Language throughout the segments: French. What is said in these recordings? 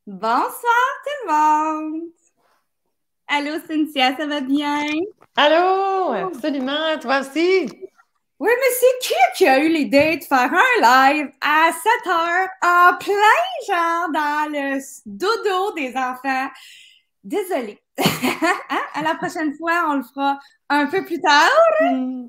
Bonsoir tout le monde! Allô Cynthia, ça va bien? Allô, absolument, toi aussi. Oui, mais c'est qui a eu l'idée de faire un live à 7 heures en plein genre dans le dodo des enfants? Désolée. Hein? À la prochaine fois, on le fera un peu plus tard. Hmm.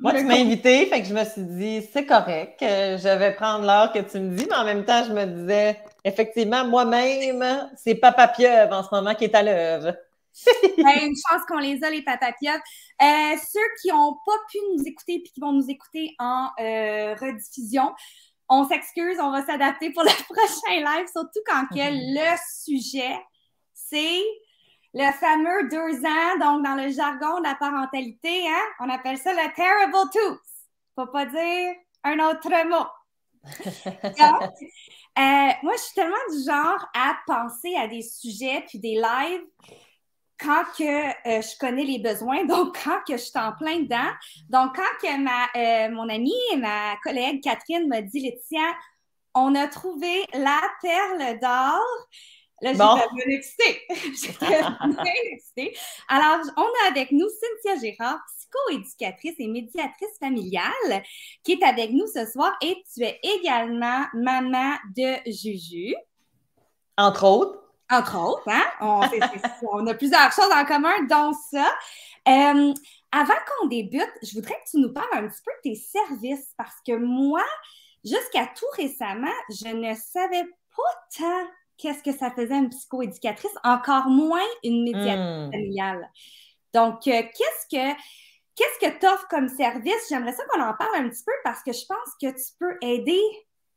Moi, tu m'as invité, fait que je me suis dit, c'est correct, je vais prendre l'heure que tu me dis, mais en même temps, je me disais, effectivement, moi-même, c'est Papa Pieuvre en ce moment qui est à l'œuvre. Une chance qu'on les a, les patapiotes. Ceux qui n'ont pas pu nous écouter et qui vont nous écouter en rediffusion, on s'excuse, on va s'adapter pour le prochain live, surtout quand le sujet, c'est le fameux 2 ans, donc dans le jargon de la parentalité, hein, on appelle ça le terrible twos. Faut pas dire un autre mot. Donc, moi, je suis tellement du genre à penser à des sujets puis des lives quand que je connais les besoins, donc quand que je suis en plein dedans. Donc, quand que mon amie et ma collègue Catherine m'a dit, Laetitia, on a trouvé la perle d'or. Là, j'étais Bon. bien excitée. J'étais bien excitée. Alors, on a avec nous Cynthia Gérard, psychoéducatrice et médiatrice familiale, qui est avec nous ce soir. Et tu es également maman de Juju. Entre autres. Entre autres, hein? On a plusieurs choses en commun, dont ça. Avant qu'on débute, je voudrais que tu nous parles un petit peu de tes services parce que moi, jusqu'à tout récemment, je ne savais pas tant qu'est-ce que ça faisait une psychoéducatrice, encore moins une médiatrice Hmm. familiale. Donc, qu'est-ce que tu offres comme service? J'aimerais ça qu'on en parle un petit peu parce que je pense que tu peux aider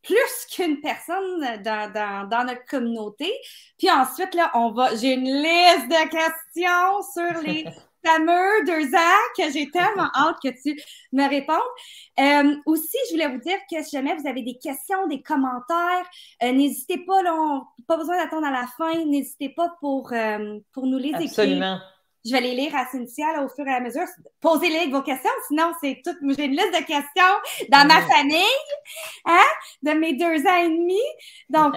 plus qu'une personne dans notre communauté. Puis ensuite, là, j'ai une liste de questions sur les fameux 2 ans que j'ai tellement hâte que tu me répondes. Aussi, je voulais vous dire que si jamais vous avez des questions, des commentaires, n'hésitez pas, là, pas besoin d'attendre à la fin, n'hésitez pas pour nous les écrire. Absolument. Je vais les lire à Cynthia là, au fur et à mesure. Posez-les vos questions, sinon c'est tout. J'ai une liste de questions dans ma famille, hein, de mes 2 ans et demi. Donc,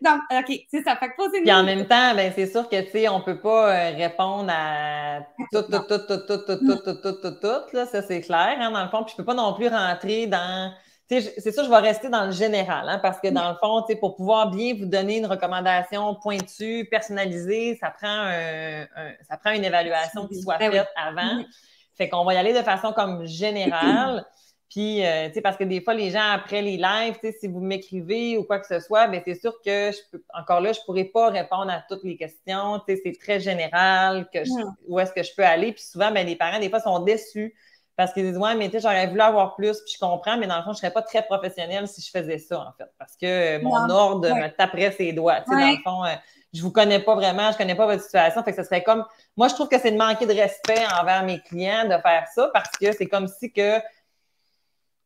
donc OK, c'est ça. Fait que Puis en posez-nous. même temps, ben, c'est sûr que, tu sais, on peut pas répondre à tout, tout, Non. tout, tout, tout, tout, tout, tout, tout, tout, tout, là, ça c'est clair, hein, dans le fond. Puis je peux pas non plus rentrer dans, tu sais, c'est sûr, je vais rester dans le général, hein, parce que dans le fond, tu sais, pour pouvoir bien vous donner une recommandation pointue, personnalisée, ça prend une évaluation qui soit Ben oui. faite avant. Fait qu'on va y aller de façon comme générale. Puis, tu sais, parce que des fois, les gens, après les lives, tu sais, si vous m'écrivez ou quoi que ce soit, bien, c'est sûr que encore là, je ne pourrais pas répondre à toutes les questions. Tu sais, c'est très général, où est-ce que je peux aller. Puis souvent, bien, les parents, des fois, sont déçus parce qu'ils disent, ouais, mais tu sais, j'aurais voulu avoir plus, puis je comprends, mais dans le fond, je ne serais pas très professionnelle si je faisais ça, en fait, parce que mon Non. ordre Ouais. me taperait ses doigts. Tu sais, dans le Ouais. fond, je ne vous connais pas vraiment, je ne connais pas votre situation. Fait que ce serait comme, moi, je trouve que c'est de manquer de respect envers mes clients de faire ça parce que c'est comme si que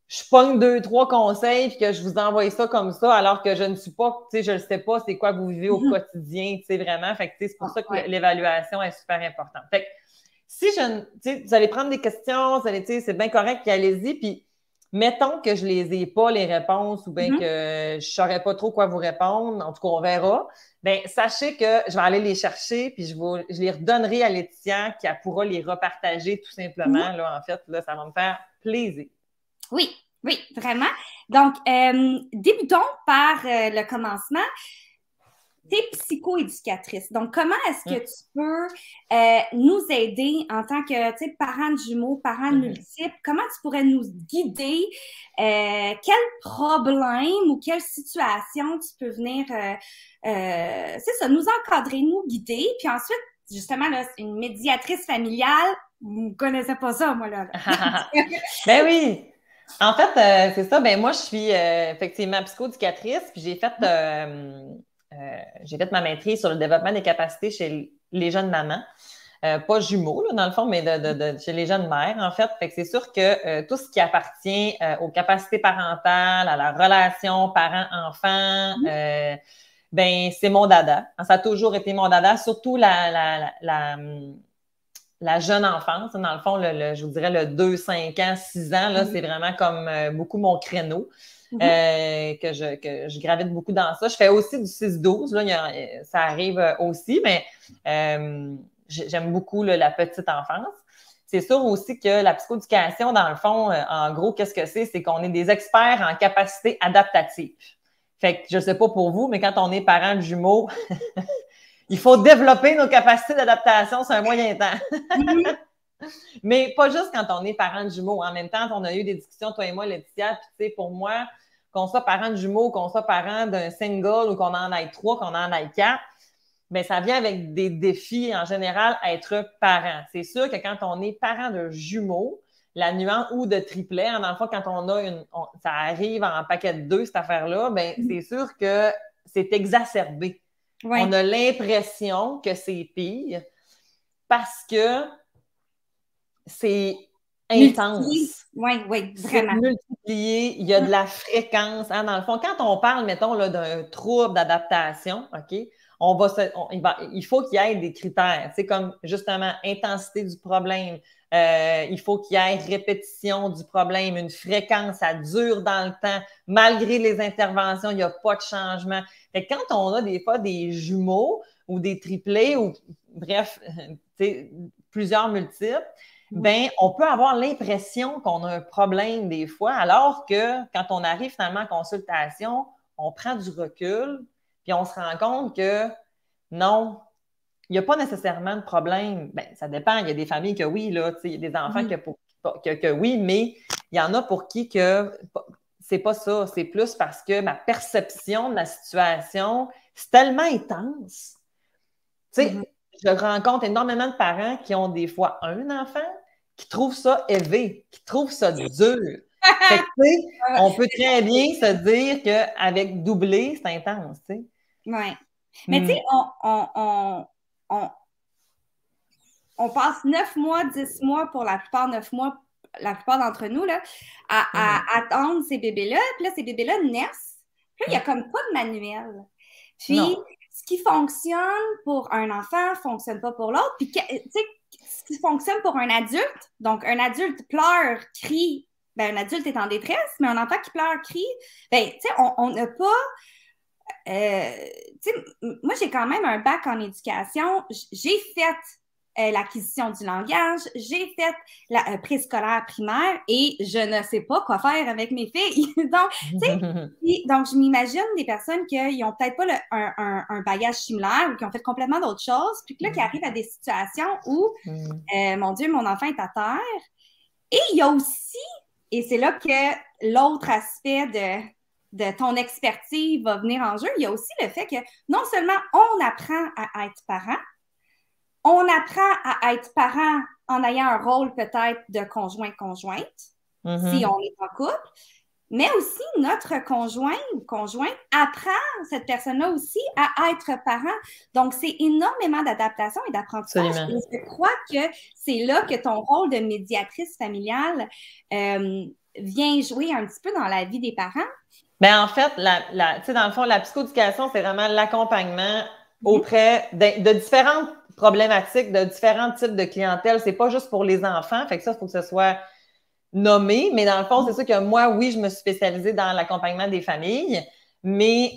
je pogne 2, 3 conseils puis que je vous envoie ça comme ça, alors que je ne suis pas, tu sais, je ne sais pas c'est quoi que vous vivez au quotidien, tu sais, vraiment. Fait que, tu sais, c'est pour ça que Ouais. l'évaluation est super importante. Fait que, si je, tu sais, vous allez prendre des questions, vous allez, tu sais, c'est bien correct, puis allez-y, puis mettons que je les ai pas, les réponses, ou bien que je ne saurais pas trop quoi vous répondre, en tout cas, on verra. Bien, sachez que je vais aller les chercher, puis je les redonnerai à Laetitia, qui pourra les repartager tout simplement, là, en fait, là, ça va me faire plaisir. Oui, oui, vraiment. Donc, débutons par le commencement. Tu es psychoéducatrice. Donc, comment est-ce que Mm. tu peux nous aider en tant que parent de jumeaux, parent de Mhm. multiples? Comment tu pourrais nous guider? Quel problème ou quelle situation tu peux venir, c'est ça, nous encadrer, nous guider. Puis ensuite, justement, là, une médiatrice familiale, vous ne connaissez pas ça, moi, là. Ben oui. En fait, c'est ça. Ben moi, je suis effectivement psychoéducatrice, puis j'ai fait ma maîtrise sur le développement des capacités chez les jeunes mamans. Pas jumeaux, là, dans le fond, mais chez les jeunes mères, en fait. Fait que c'est sûr que tout ce qui appartient aux capacités parentales, à la relation parent-enfant, ben c'est mon dada. Ça a toujours été mon dada, surtout la jeune enfance. Dans le fond, je vous dirais le 2, 5 ans, 6 ans, là, c'est vraiment comme beaucoup mon créneau. Que je gravite beaucoup dans ça. Je fais aussi du 6-12, là, ça arrive aussi, mais j'aime beaucoup là, la petite enfance. C'est sûr aussi que la psychoéducation, dans le fond, en gros, qu'est-ce que c'est? C'est qu'on est des experts en capacité adaptative. Fait que je sais pas pour vous, mais quand on est parent de jumeaux, il faut développer nos capacités d'adaptation sur un moyen temps. Mais pas juste quand on est parent de jumeaux. En même temps, on a eu des discussions, toi et moi, Laetitia, puis tu sais, pour moi, qu'on soit parent de jumeaux, qu'on soit parent d'un single ou qu'on en ait 3, qu'on en ait 4, bien, ça vient avec des défis en général à être parent. C'est sûr que quand on est parent de jumeaux, la nuance ou de triplets, dans le fond, quand on a ça arrive en paquet de 2, cette affaire-là, bien, c'est sûr que c'est exacerbé. Ouais. On a l'impression que c'est pire parce que c'est intense. Oui, vraiment. C'est multiplié, il y a de la fréquence. Hein, dans le fond, quand on parle, mettons, là, d'un trouble d'adaptation, OK, il faut qu'il y ait des critères, tu sais, comme justement intensité du problème, il faut qu'il y ait répétition du problème, une fréquence, ça dure dans le temps, malgré les interventions, il n'y a pas de changement. Fait que quand on a des fois des jumeaux ou des triplés ou bref, plusieurs multiples, ben, on peut avoir l'impression qu'on a un problème des fois, alors que quand on arrive finalement en consultation, on prend du recul, puis on se rend compte que non, il n'y a pas nécessairement de problème. Ben, ça dépend. Il y a des familles que oui, là, il y a des enfants que oui, mais il y en a pour qui que c'est pas ça. C'est plus parce que ma perception de la situation, c'est tellement intense. Tu sais, je rencontre énormément de parents qui ont des fois un enfant, qui trouvent ça élevé, qui trouvent ça dur. Fait que, on peut très bien se dire qu'avec doublé, c'est intense. Oui. Mais tu sais, on passe 9 mois, 10 mois pour la plupart, 9 mois, la plupart d'entre nous, là, à attendre ces bébés-là. Puis là, ces bébés-là naissent. Puis là, il n'y a comme pas de manuel. Puis, ce qui fonctionne pour un enfant ne fonctionne pas pour l'autre. Puis, tu sais, ce qui fonctionne pour un adulte, donc un adulte pleure, crie, ben, un adulte est en détresse, mais un enfant qui pleure, crie, ben, tu sais, on n'a pas... tu sais, moi, j'ai quand même un bac en éducation. J'ai fait l'acquisition du langage, j'ai fait la préscolaire primaire et je ne sais pas quoi faire avec mes filles. Donc, tu sais, donc je m'imagine des personnes qui n'ont peut-être pas un bagage similaire ou qui ont fait complètement d'autres choses, puis que là, qui arrivent à des situations où, mon Dieu, mon enfant est à terre. Et il y a aussi, et c'est là que l'autre aspect de ton expertise va venir en jeu, il y a aussi le fait que non seulement on apprend à être parent, on apprend à être parent en ayant un rôle peut-être de conjoint-conjointe, si on est en couple, mais aussi notre conjoint ou conjointe apprend cette personne-là aussi à être parent. Donc, c'est énormément d'adaptation et d'apprentissage. Et je crois que c'est là que ton rôle de médiatrice familiale vient jouer un petit peu dans la vie des parents. Bien, en fait, dans le fond, la psychoéducation, c'est vraiment l'accompagnement auprès de différentes problématiques, de différents types de clientèle. C'est pas juste pour les enfants. Fait que ça, il faut que ce soit nommé. Mais dans le fond, c'est sûr que moi, oui, je me suis spécialisée dans l'accompagnement des familles. Mais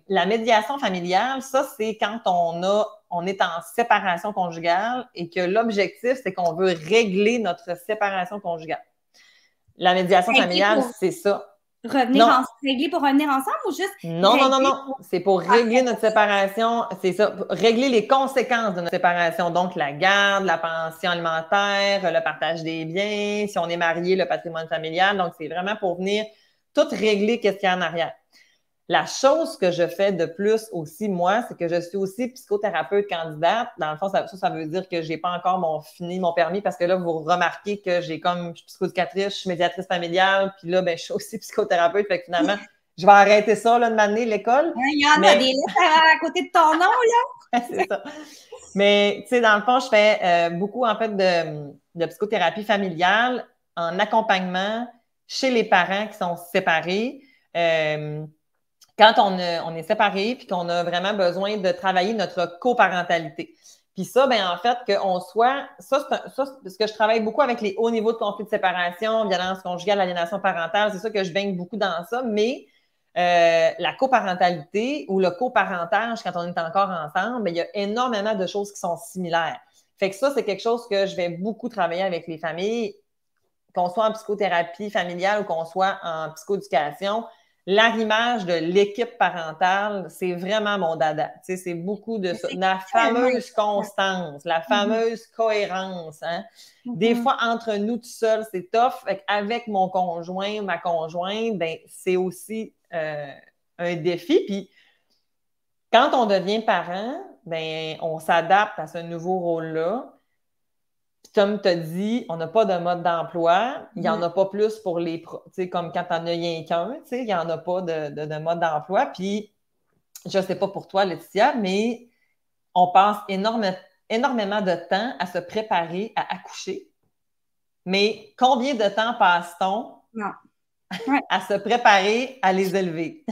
la médiation familiale, ça, c'est quand on est en séparation conjugale et que l'objectif, c'est qu'on veut régler notre séparation conjugale. La médiation familiale, c'est ça. Régler pour revenir ensemble ou juste... Non. C'est pour régler notre séparation. C'est ça. Régler les conséquences de notre séparation. Donc, la garde, la pension alimentaire, le partage des biens, si on est marié, le patrimoine familial. Donc, c'est vraiment pour venir tout régler qu'est-ce qu'il y a en arrière. La chose que je fais de plus aussi, moi, c'est que je suis aussi psychothérapeute candidate. Dans le fond, ça veut dire que je n'ai pas encore fini mon permis parce que là, vous remarquez que je suis psychoéducatrice, je suis médiatrice familiale, puis là, ben, je suis aussi psychothérapeute. Fait que finalement, je vais arrêter ça là, de m'amener l'école. Il y en a des lettres à côté de ton nom, là. C'est ça. Mais, tu sais, dans le fond, je fais beaucoup, en fait, de psychothérapie familiale en accompagnement chez les parents qui sont séparés. Quand on est séparés puis qu'on a vraiment besoin de travailler notre coparentalité. Puis ça, ben en fait, qu'on soit... Ça, parce que je travaille beaucoup avec les hauts niveaux de conflit de séparation, violence conjugale, aliénation parentale, c'est ça que je baigne beaucoup dans ça, mais la coparentalité ou le coparentage, quand on est encore ensemble, ben, il y a énormément de choses qui sont similaires. Fait que ça, c'est quelque chose que je vais beaucoup travailler avec les familles, qu'on soit en psychothérapie familiale ou qu'on soit en psychoéducation. L'arrimage de l'équipe parentale, c'est vraiment mon dada. Tu sais, c'est beaucoup de ça. La fameuse constance, la fameuse cohérence. Hein? Des fois, entre nous tout seuls, c'est tough. Avec mon conjoint, ma conjointe, ben, c'est aussi un défi. Puis, quand on devient parent, ben, on s'adapte à ce nouveau rôle-là. Comme tu as dit, on n'a pas de mode d'emploi. Il n'y en a pas plus pour les... Tu sais, comme quand tu n'en as rien qu'un, tu sais, il n'y en a pas de mode d'emploi. Puis, je ne sais pas pour toi, Laetitia, mais on passe énormément de temps à se préparer à accoucher. Mais combien de temps passe-t-on à se préparer à les élever?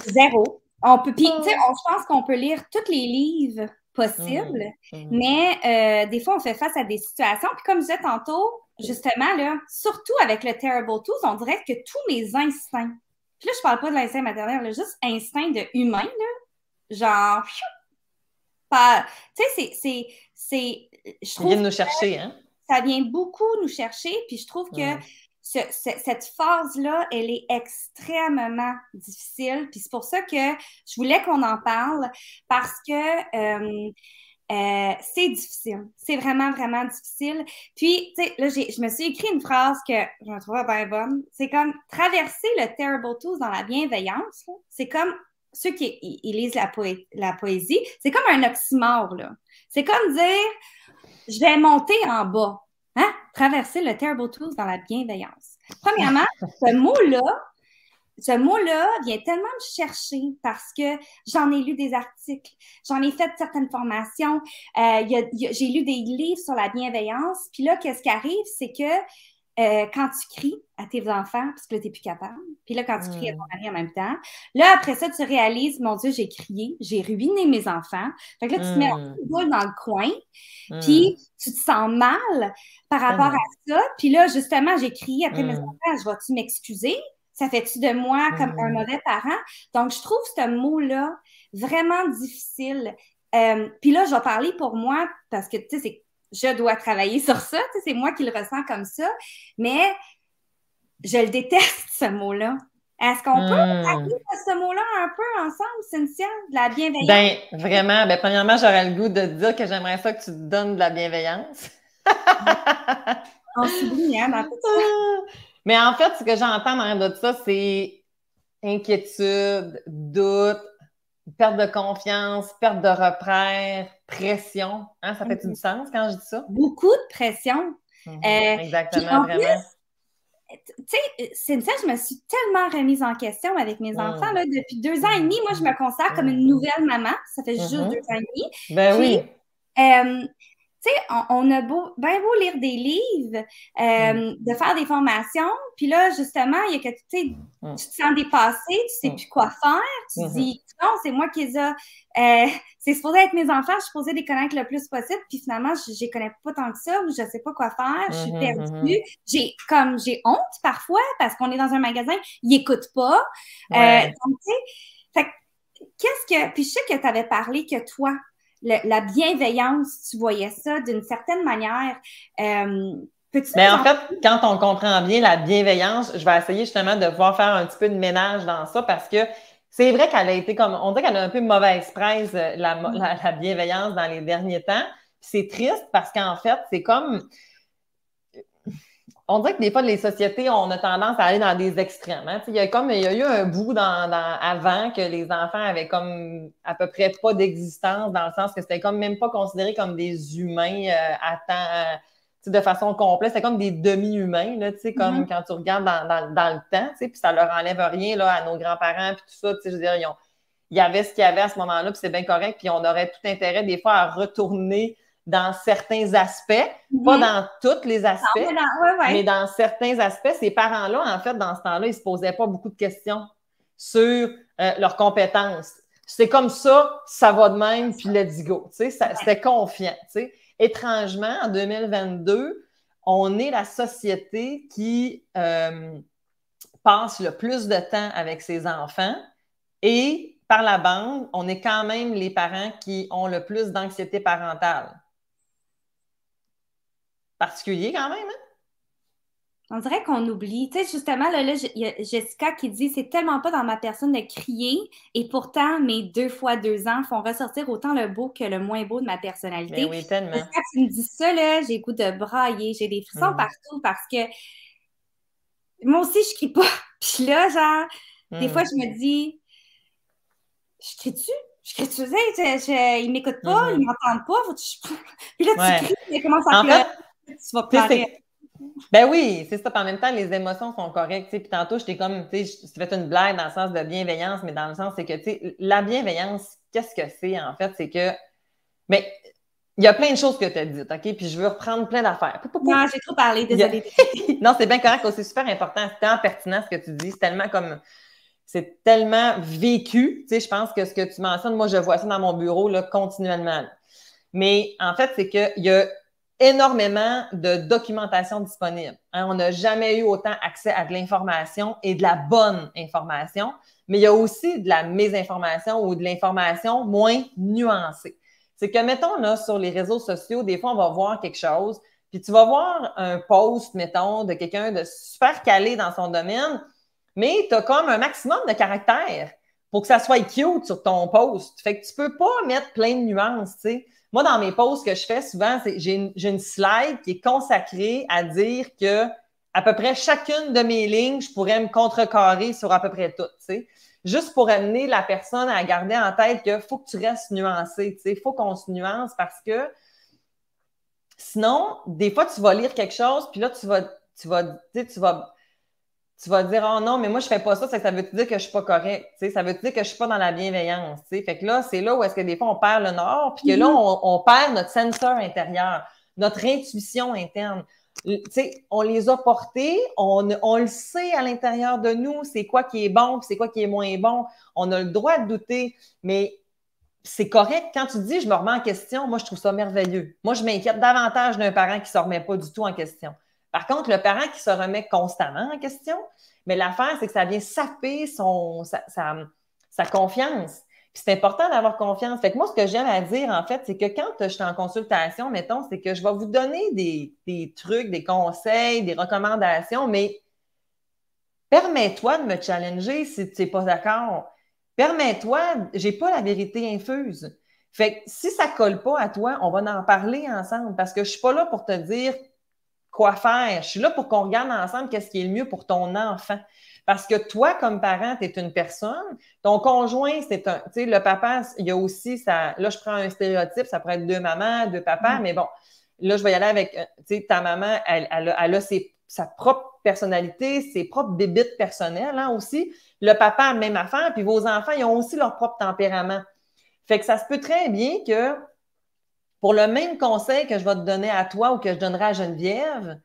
Zéro. Puis, tu sais, je pense qu'on peut lire tous les livres possible, mais des fois, on fait face à des situations. Puis comme je disais tantôt, justement, là, surtout avec le Terrible Twos, on dirait que tous mes instincts, puis là, je parle pas de l'instinct maternel, là, juste instinct de humain, là, genre, tu sais, je trouve... Ça vient de nous chercher, hein? Ça vient beaucoup nous chercher, puis je trouve que cette phase-là, elle est extrêmement difficile. Puis c'est pour ça que je voulais qu'on en parle, parce que c'est difficile. C'est vraiment, vraiment difficile. Puis, tu sais, là, je me suis écrit une phrase que je me trouvais bien bonne. C'est comme traverser le Terrible Twos dans la bienveillance. C'est comme ceux qui lisent la poésie, c'est comme un oxymore, là. C'est comme dire, je vais monter en bas. Hein? Traverser le Terrible Twos dans la bienveillance. Premièrement, ce mot-là vient tellement me chercher parce que j'en ai lu des articles, j'en ai fait certaines formations, j'ai lu des livres sur la bienveillance. Puis là, qu'est-ce qui arrive, c'est que quand tu cries à tes enfants, parce que là, tu n'es plus capable, puis là, quand tu cries à ton mari en même temps, là, après ça, tu réalises, mon Dieu, j'ai crié, j'ai ruiné mes enfants. Fait que là, tu te mets un boule dans le coin, puis tu te sens mal par rapport à ça. Puis là, justement, j'ai crié après mes enfants, je vais-tu m'excuser? Ça fait-tu de moi comme un mauvais parent? Donc, je trouve ce mot-là vraiment difficile. Puis là, je vais parler pour moi, parce que, tu sais, je dois travailler sur ça, c'est moi qui le ressens comme ça, mais je le déteste, ce mot-là. Est-ce qu'on peut parler de ce mot-là un peu ensemble, Cynthia, de la bienveillance? Bien, vraiment, premièrement, j'aurais le goût de te dire que j'aimerais ça que tu te donnes de la bienveillance. On s'oublie, hein, dans tout ça. Mais en fait, ce que j'entends dans tout ça, c'est inquiétude, doute, perte de confiance, perte de repères, pression. Hein, ça fait-tu du sens quand je dis ça? Beaucoup de pression. Exactement, vraiment. Tu sais, Cynthia, je me suis tellement remise en question avec mes enfants. Là, depuis 2 ans et demi, moi, je me considère comme une nouvelle maman. Ça fait juste 2 ans et demi. Ben puis, oui. Tu sais, on a bien beau lire des livres, de faire des formations, puis là, justement, il y a que, tu sais, tu te sens dépassé, tu sais plus quoi faire, tu te dis, non, c'est moi qui les ai, c'est supposé être mes enfants, je suis supposée les connaître le plus possible, puis finalement, je les connais pas tant que ça, ou je sais pas quoi faire, je suis perdue, j'ai honte parfois, parce qu'on est dans un magasin, ils écoutent pas, donc, tu sais, fait puis je sais que tu avais parlé que toi, la bienveillance, tu voyais ça d'une certaine manière. Peux-tu en fait, quand on comprend bien la bienveillance, je vais essayer justement de pouvoir faire un petit peu de ménage dans ça parce que c'est vrai qu'elle a été comme, on dirait qu'elle a un peu mauvaise presse, la bienveillance dans les derniers temps. C'est triste parce qu'en fait, c'est comme... On dirait que des fois, les sociétés, on a tendance à aller dans des extrêmes. Hein? Il y a eu un bout avant que les enfants avaient comme à peu près pas d'existence, dans le sens que c'était comme même pas considéré comme des humains de façon complète. C'était comme des demi-humains, là, comme quand tu regardes dans le temps, puis ça leur enlève rien là, à nos grands-parents, puis tout ça. Je veux dire, il y avait ce qu'il y avait à ce moment-là, puis c'est bien correct, puis on aurait tout intérêt des fois à retourner dans certains aspects, pas dans tous les aspects, mais dans certains aspects, ces parents-là, en fait, dans ce temps-là, ils ne se posaient pas beaucoup de questions sur leurs compétences, c'est comme ça va de même, puis let's go. C'était confiant. T'sais. Étrangement, en 2022, on est la société qui passe le plus de temps avec ses enfants et par la bande, on est quand même les parents qui ont le plus d'anxiété parentale. Particulier quand même, hein? On dirait qu'on oublie. Tu sais, justement, là, il y a Jessica qui dit c'est tellement pas dans ma personne de crier, et pourtant, mes 2 fois 2 ans font ressortir autant le beau que le moins beau de ma personnalité. Mais oui, tellement. Quand tu me dis ça, là, j'ai le goût de brailler, j'ai des frissons partout parce que moi aussi, je crie pas. Puis là, genre, des fois, je me dis, je crie-tu? Je crie-tu? Ils m'écoutent pas, ils m'entendent pas. Puis là, tu cries, mais comment ça pleurer? Tu vas pleurer. Ben oui, c'est ça. Puis en même temps, les émotions sont correctes. Puis tantôt, j'étais comme, tu sais, je fait une blague dans le sens de bienveillance, mais dans le sens, c'est que, tu sais, la bienveillance, qu'est-ce que c'est, en fait? C'est que, ben, il y a plein de choses que tu as dites, OK? Puis je veux reprendre plein d'affaires. Non, j'ai trop parlé, désolée. Non, c'est bien correct. C'est super important. C'est tellement pertinent ce que tu dis. C'est tellement vécu. Tu sais, je pense que ce que tu mentionnes, moi, je vois ça dans mon bureau, là, continuellement. Mais en fait, c'est qu'il y a énormément de documentation disponible. Hein, on n'a jamais eu autant accès à de l'information et de la bonne information, mais il y a aussi de la mésinformation ou de l'information moins nuancée. C'est que, mettons, là, sur les réseaux sociaux, des fois, on va voir quelque chose, puis tu vas voir un post, mettons, de quelqu'un de super calé dans son domaine, mais tu as comme un maximum de caractères pour que ça soit cute sur ton post. Fait que tu peux pas mettre plein de nuances, tu sais. Moi, dans mes posts que je fais souvent, j'ai une slide qui est consacrée à dire que à peu près chacune de mes lignes, je pourrais me contrecarrer sur à peu près toutes, tu sais. Juste pour amener la personne à garder en tête qu'il faut que tu restes nuancé, tu sais. Il faut qu'on se nuance parce que sinon, des fois, tu vas lire quelque chose, puis là, tu vas dire, oh non, mais moi, je fais pas ça, ça veut te dire que je suis pas correct, tu sais, ça veut te dire que je suis pas dans la bienveillance, tu sais. Fait que là, c'est là où est-ce que des fois, on perd le nord, puis que là, on perd notre sensor intérieur, notre intuition interne. Tu sais, on les a portés, on le sait à l'intérieur de nous, c'est quoi qui est bon, puis c'est quoi qui est moins bon. On a le droit de douter, mais c'est correct. Quand tu dis, je me remets en question, moi, je trouve ça merveilleux. Moi, je m'inquiète davantage d'un parent qui ne se remet pas du tout en question. Par contre, le parent qui se remet constamment en question, mais l'affaire, c'est que ça vient saper sa confiance. Puis c'est important d'avoir confiance. Fait que moi, ce que j'aime à dire, en fait, c'est que quand je suis en consultation, mettons, c'est que je vais vous donner des trucs, des conseils, des recommandations, mais permets-toi de me challenger si tu n'es pas d'accord. Permets-toi, j'ai pas la vérité infuse. Fait que si ça colle pas à toi, on va en parler ensemble parce que je suis pas là pour te dire quoi faire. Je suis là pour qu'on regarde ensemble qu'est-ce qui est le mieux pour ton enfant. Parce que toi, comme parent, tu es une personne. Ton conjoint, c'est un. Tu sais, le papa, il y a aussi ça. Là, je prends un stéréotype, ça pourrait être 2 mamans, 2 papas, mais bon, là, je vais y aller avec. Tu sais, ta maman, elle a sa propre personnalité, ses propres bébites personnelles hein, aussi. Le papa, même affaire, puis vos enfants, ils ont aussi leur propre tempérament. Fait que ça se peut très bien que pour le même conseil que je vais te donner à toi ou que je donnerai à Geneviève,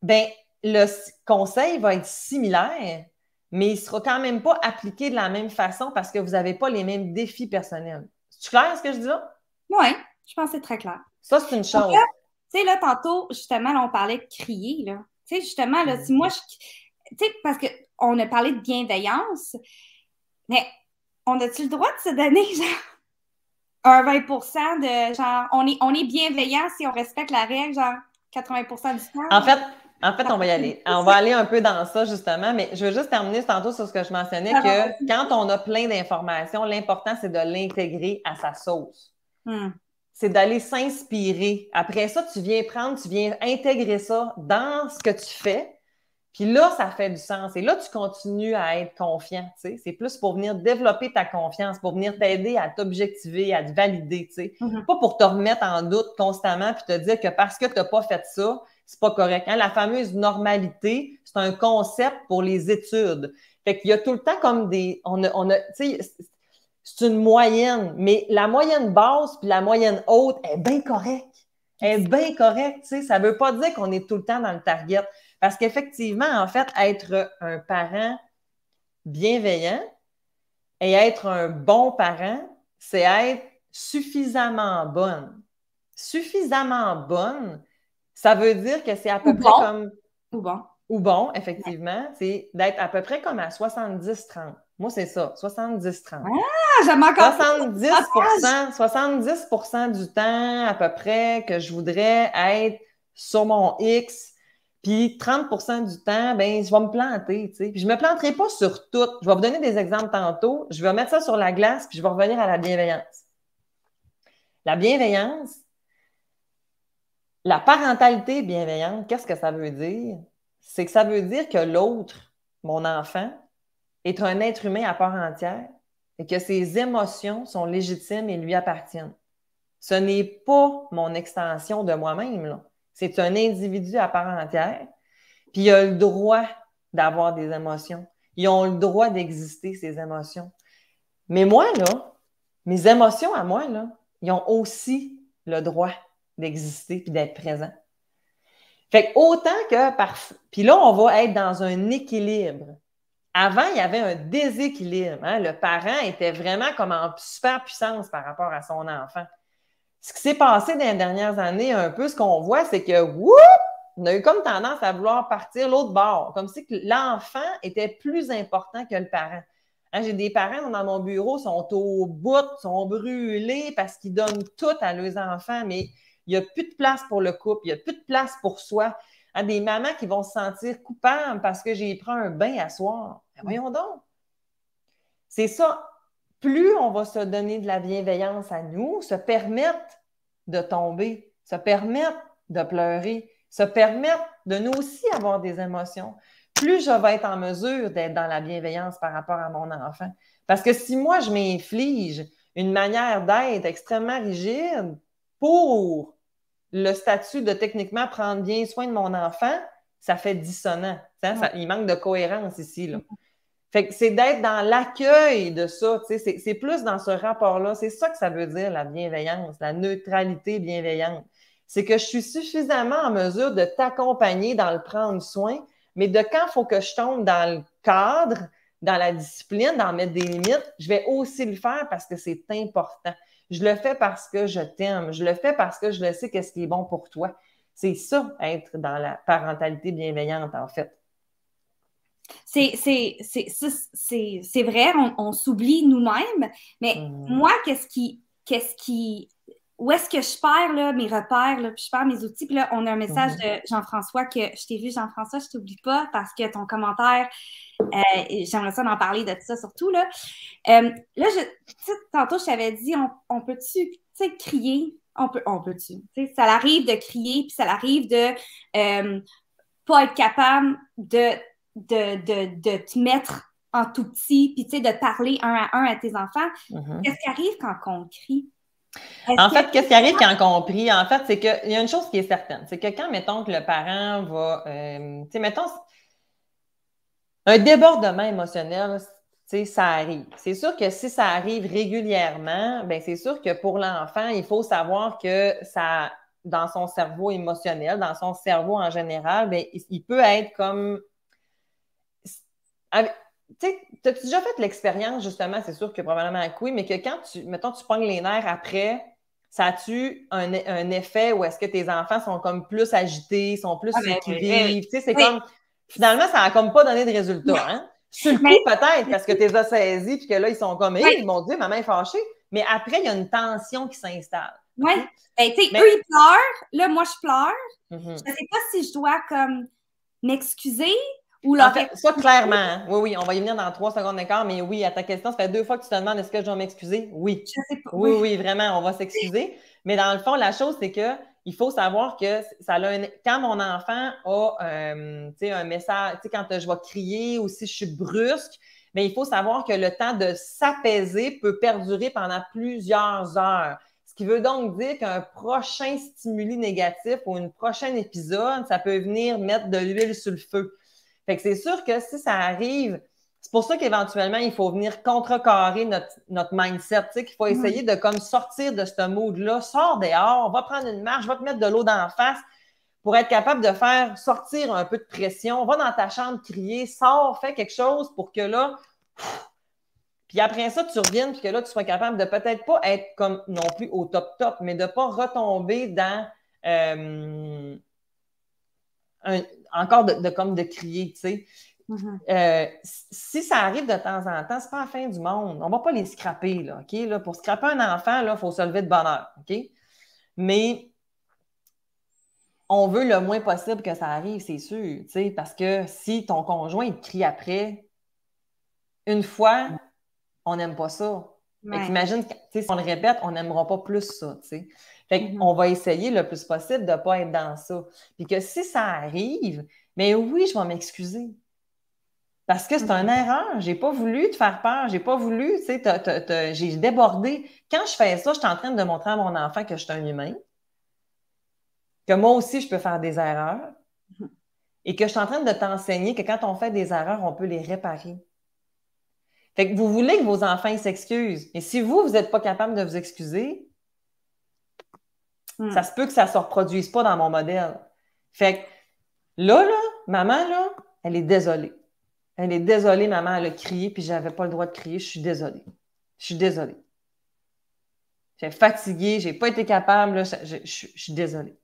ben le conseil va être similaire, mais il ne sera quand même pas appliqué de la même façon parce que vous n'avez pas les mêmes défis personnels. C'est clair ce que je dis là? Oui, je pense que c'est très clair. Ça, c'est une chose. Tu sais, là, tantôt, justement, là, on parlait de crier, là. Tu sais, justement, là, si moi, tu sais, parce qu'on a parlé de bienveillance, mais on a-tu le droit de se donner, genre, un 20 de, genre, on est bienveillant si on respecte la règle, genre, 80 du temps? En fait, on va y aller. On va aller un peu dans ça, justement, mais je veux juste terminer tantôt sur ce que je mentionnais, que quand on a plein d'informations, l'important, c'est de l'intégrer à sa sauce. C'est d'aller s'inspirer. Après ça, tu viens intégrer ça dans ce que tu fais. Puis là, ça fait du sens. Et là, tu continues à être confiant. Tu sais. C'est plus pour venir développer ta confiance, pour venir t'aider à t'objectiver, à te valider. Tu sais. Pas pour te remettre en doute constamment puis te dire que parce que tu n'as pas fait ça, c'est pas correct. Hein? La fameuse normalité, c'est un concept pour les études. Fait qu'il y a tout le temps comme des... tu sais, c'est une moyenne, mais la moyenne basse puis la moyenne haute est bien correcte. Elle est bien correcte, tu sais. Ça veut pas dire qu'on est tout le temps dans le target. Parce qu'effectivement, en fait, être un parent bienveillant, Et être un bon parent, c'est être suffisamment bonne. Suffisamment bonne, ça veut dire que c'est à peu près comme... Ou bon. Ou bon, effectivement, c'est d'être à peu près comme à 70-30. Moi, c'est ça, 70-30. Ah, j'aime encore 70% du temps, à peu près, que je voudrais être sur mon X, puis 30% du temps, ben, je vais me planter, tu sais. Puis je me planterai pas sur tout. Je vais vous donner des exemples tantôt. Je vais mettre ça sur la glace, puis je vais revenir à la bienveillance. La bienveillance, la parentalité bienveillante, qu'est-ce que ça veut dire? C'est que ça veut dire que l'autre, mon enfant, est un être humain à part entière et que ses émotions sont légitimes et lui appartiennent. Ce n'est pas mon extension de moi-même, là. C'est un individu à part entière, puis il a le droit d'avoir des émotions. Ils ont le droit d'exister, ces émotions. Mais moi, là, mes émotions à moi, là, ils ont aussi le droit d'exister puis d'être présents. Fait que autant que Puis là, on va être dans un équilibre. Avant, il y avait un déséquilibre. Hein? Le parent était vraiment comme en super puissance par rapport à son enfant. Ce qui s'est passé dans les dernières années, un peu, ce qu'on voit, c'est que, on a eu comme tendance à vouloir partir l'autre bord, comme si l'enfant était plus important que le parent. Hein, j'ai des parents dans mon bureau, sont au bout, sont brûlés parce qu'ils donnent tout à leurs enfants, mais il n'y a plus de place pour le couple, il n'y a plus de place pour soi. Hein, des mamans qui vont se sentir coupables parce que j'ai pris un bain à soir. Ben voyons donc. C'est ça. Plus on va se donner de la bienveillance à nous, se permettre de tomber, se permettre de pleurer, se permettre de nous aussi avoir des émotions, plus je vais être en mesure d'être dans la bienveillance par rapport à mon enfant. Parce que si moi, je m'inflige une manière d'être extrêmement rigide pour le statut de techniquement prendre bien soin de mon enfant, ça fait dissonant. Il manque de cohérence ici, là. Fait que c'est d'être dans l'accueil de ça, tu sais, c'est plus dans ce rapport-là. C'est ça que ça veut dire, la bienveillance, la neutralité bienveillante. C'est que je suis suffisamment en mesure de t'accompagner dans le prendre soin, mais de quand il faut que je tombe dans le cadre, dans la discipline, dans mettre des limites, je vais aussi le faire parce que c'est important. Je le fais parce que je t'aime. Je le fais parce que je le sais qu'est-ce qui est bon pour toi. C'est ça, être dans la parentalité bienveillante, en fait. C'est vrai, on s'oublie nous-mêmes, mais moi, où est-ce que je perds là, mes repères, là, puis je perds mes outils, puis là, on a un message de Jean-François que je t'ai vu, Jean-François, je t'oublie pas parce que ton commentaire, j'aimerais ça d'en parler de ça surtout, là. Là, tantôt, je t'avais dit, on peut-tu, crier? On peut-tu? Ça arrive de crier, puis ça arrive de pas être capable de te mettre en tout petit, puis de parler un à un à tes enfants. Qu'est-ce qui arrive quand on crie? En fait, qu'est-ce qui arrive quand on crie? En fait, c'est qu'il y a une chose qui est certaine, c'est que quand, mettons, que le parent va, mettons, un débordement émotionnel, ça arrive. C'est sûr que si ça arrive régulièrement, ben c'est sûr que pour l'enfant, il faut savoir que ça, dans son cerveau émotionnel, dans son cerveau en général, ben, il peut être comme... T'as-tu déjà fait l'expérience, justement, c'est sûr que probablement que oui, mais que quand mettons, tu pognes les nerfs après, ça a-tu un effet où est-ce que tes enfants sont comme plus agités, sont plus crient? C'est comme, finalement, ça n'a comme pas donné de résultat, hein? Sur le coup, peut-être, parce que tu les as saisis, puis que là, ils sont comme, hey, mon Dieu, maman est fâchée. Mais après, il y a une tension qui s'installe. Oui. Okay? Eux, ils pleurent. Là, moi, je pleure. Je ne sais pas si je dois comme m'excuser. En fait, ça, clairement, hein? Oui, on va y venir dans 3 secondes d'écart, mais oui, à ta question, ça fait 2 fois que tu te demandes est-ce que je dois m'excuser? Oui. Je sais pas. Oui, vraiment, on va s'excuser. Mais dans le fond, la chose, c'est qu'il faut savoir que quand mon enfant a un message, quand je vais crier ou si je suis brusque, mais il faut savoir que le temps de s'apaiser peut perdurer pendant plusieurs heures. Ce qui veut donc dire qu'un prochain stimuli négatif ou un prochain épisode, ça peut venir mettre de l'huile sur le feu. Fait que c'est sûr que si ça arrive, c'est pour ça qu'éventuellement, il faut venir contrecarrer notre mindset, qu'il faut essayer de comme sortir de ce mood-là, sors dehors, va prendre une marche, va te mettre de l'eau dans la face pour être capable de faire sortir un peu de pression, va dans ta chambre crier, sors, fais quelque chose pour que là, Puis après ça, tu reviennes, puis que là, tu sois capable de peut-être pas être comme non plus au top, mais de ne pas retomber dans encore comme de crier, tu sais. Si ça arrive de temps en temps, c'est pas la fin du monde. On va pas les scraper, là, OK? Là, pour scraper un enfant, il faut se lever de bonne heure, OK? Mais on veut le moins possible que ça arrive, c'est sûr, tu sais, parce que si ton conjoint, il te crie après, une fois, on n'aime pas ça. Fait qu'imagine, si on le répète, on n'aimera pas plus ça, tu sais. Fait qu'on va essayer le plus possible de ne pas être dans ça. Puis que si ça arrive, mais oui, je vais m'excuser. Parce que c'est une erreur. J'ai pas voulu te faire peur. J'ai pas voulu, tu sais, j'ai débordé. Quand je fais ça, je suis en train de montrer à mon enfant que je suis un humain, que moi aussi, je peux faire des erreurs et que je suis en train de t'enseigner que quand on fait des erreurs, on peut les réparer. Fait que vous voulez que vos enfants s'excusent. Et si vous n'êtes pas capable de vous excuser, ça se peut que ça ne se reproduise pas dans mon modèle. Fait que là, maman, là, elle est désolée. Elle est désolée, maman, elle a crié, puis je n'avais pas le droit de crier. Je suis désolée. Je suis désolée. J'ai fatiguée, je n'ai pas été capable, là, je suis désolée.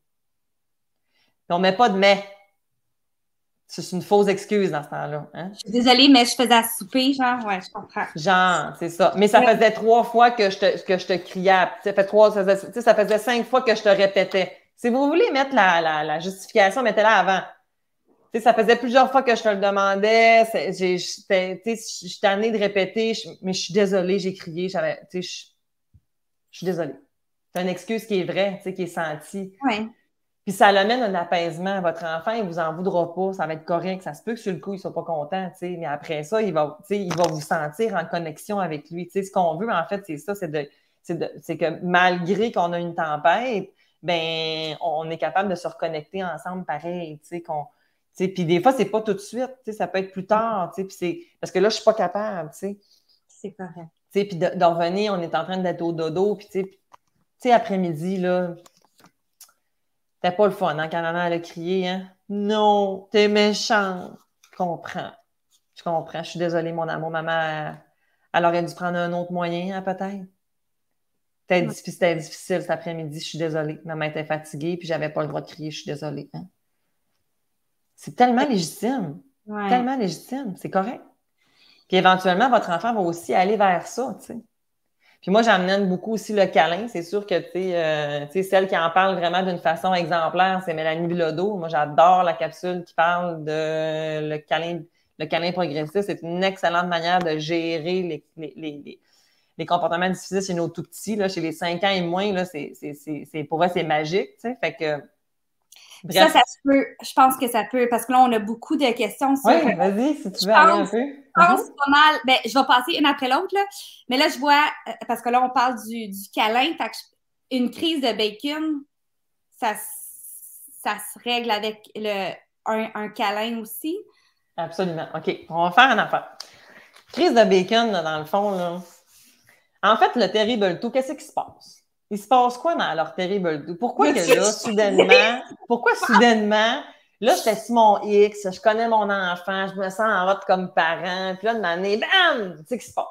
Puis on ne met pas de mais. C'est une fausse excuse dans ce temps-là. Hein? Je suis désolée, mais je faisais à souper, genre, ouais, je comprends. Genre, c'est ça. Mais ça faisait 3 fois que je te criais. Ça faisait 5 fois que je te répétais. Si vous voulez mettre la justification, mettez-la avant. T'sais, ça faisait plusieurs fois que je te le demandais. Je suis tannée de répéter, mais je suis désolée, j'ai crié. Je suis désolée. C'est une excuse qui est vraie, qui est sentie. Oui. Puis ça l'amène un apaisement. Votre enfant, il ne vous en voudra pas. Ça va être correct. Ça se peut que sur le coup, il ne soit pas content. Mais après ça, il va vous sentir en connexion avec lui. Ce qu'on veut, en fait, c'est ça. C'est que malgré qu'on a une tempête, ben, on est capable de se reconnecter ensemble pareil. Puis des fois, c'est pas tout de suite. Ça peut être plus tard. Puis parce que là, je ne suis pas capable. C'est correct. Puis de revenir, on est en train d'être au dodo. Puis après-midi, là, c'était pas le fun, hein, quand maman elle a crié, hein? Non, t'es méchant. Je comprends. Je suis désolée, mon amour. Maman, elle aurait dû prendre un autre moyen, hein, peut-être. C'était difficile cet après-midi, je suis désolée. Maman était fatiguée, puis j'avais pas le droit de crier, je suis désolée. Hein? C'est tellement légitime. Ouais. Tellement légitime. C'est correct. Puis éventuellement, votre enfant va aussi aller vers ça, tu sais. Puis moi, j'amène beaucoup aussi le câlin. C'est sûr que, tu sais, celle qui en parle vraiment d'une façon exemplaire, c'est Mélanie Bilodeau. Moi, j'adore la capsule qui parle de le câlin progressif. C'est une excellente manière de gérer les comportements difficiles chez nos tout-petits. Là, chez les 5 ans et moins, là, pour eux, c'est magique. Tu sais, fait que... Bref. Ça se peut. Je pense que ça peut, parce que là, on a beaucoup de questions sur... Oui, vas-y, si tu veux aller un peu. Je pense pas mal. Ben, je vais passer une après l'autre, là. Mais là, je vois, parce que là, on parle du câlin. Une crise de bacon, ça se règle avec un câlin aussi. Absolument. OK, on va faire une affaire. Crise de bacon, là, dans le fond, là. En fait, le Terrible Two, qu'est-ce qui se passe? Il se passe quoi dans leur Terrible Two? Pourquoi soudainement, là, j'étais sur mon X, je connais mon enfant, je me sens en route comme parent, puis là, de m'année, bam! Tu sais ce qui se passe.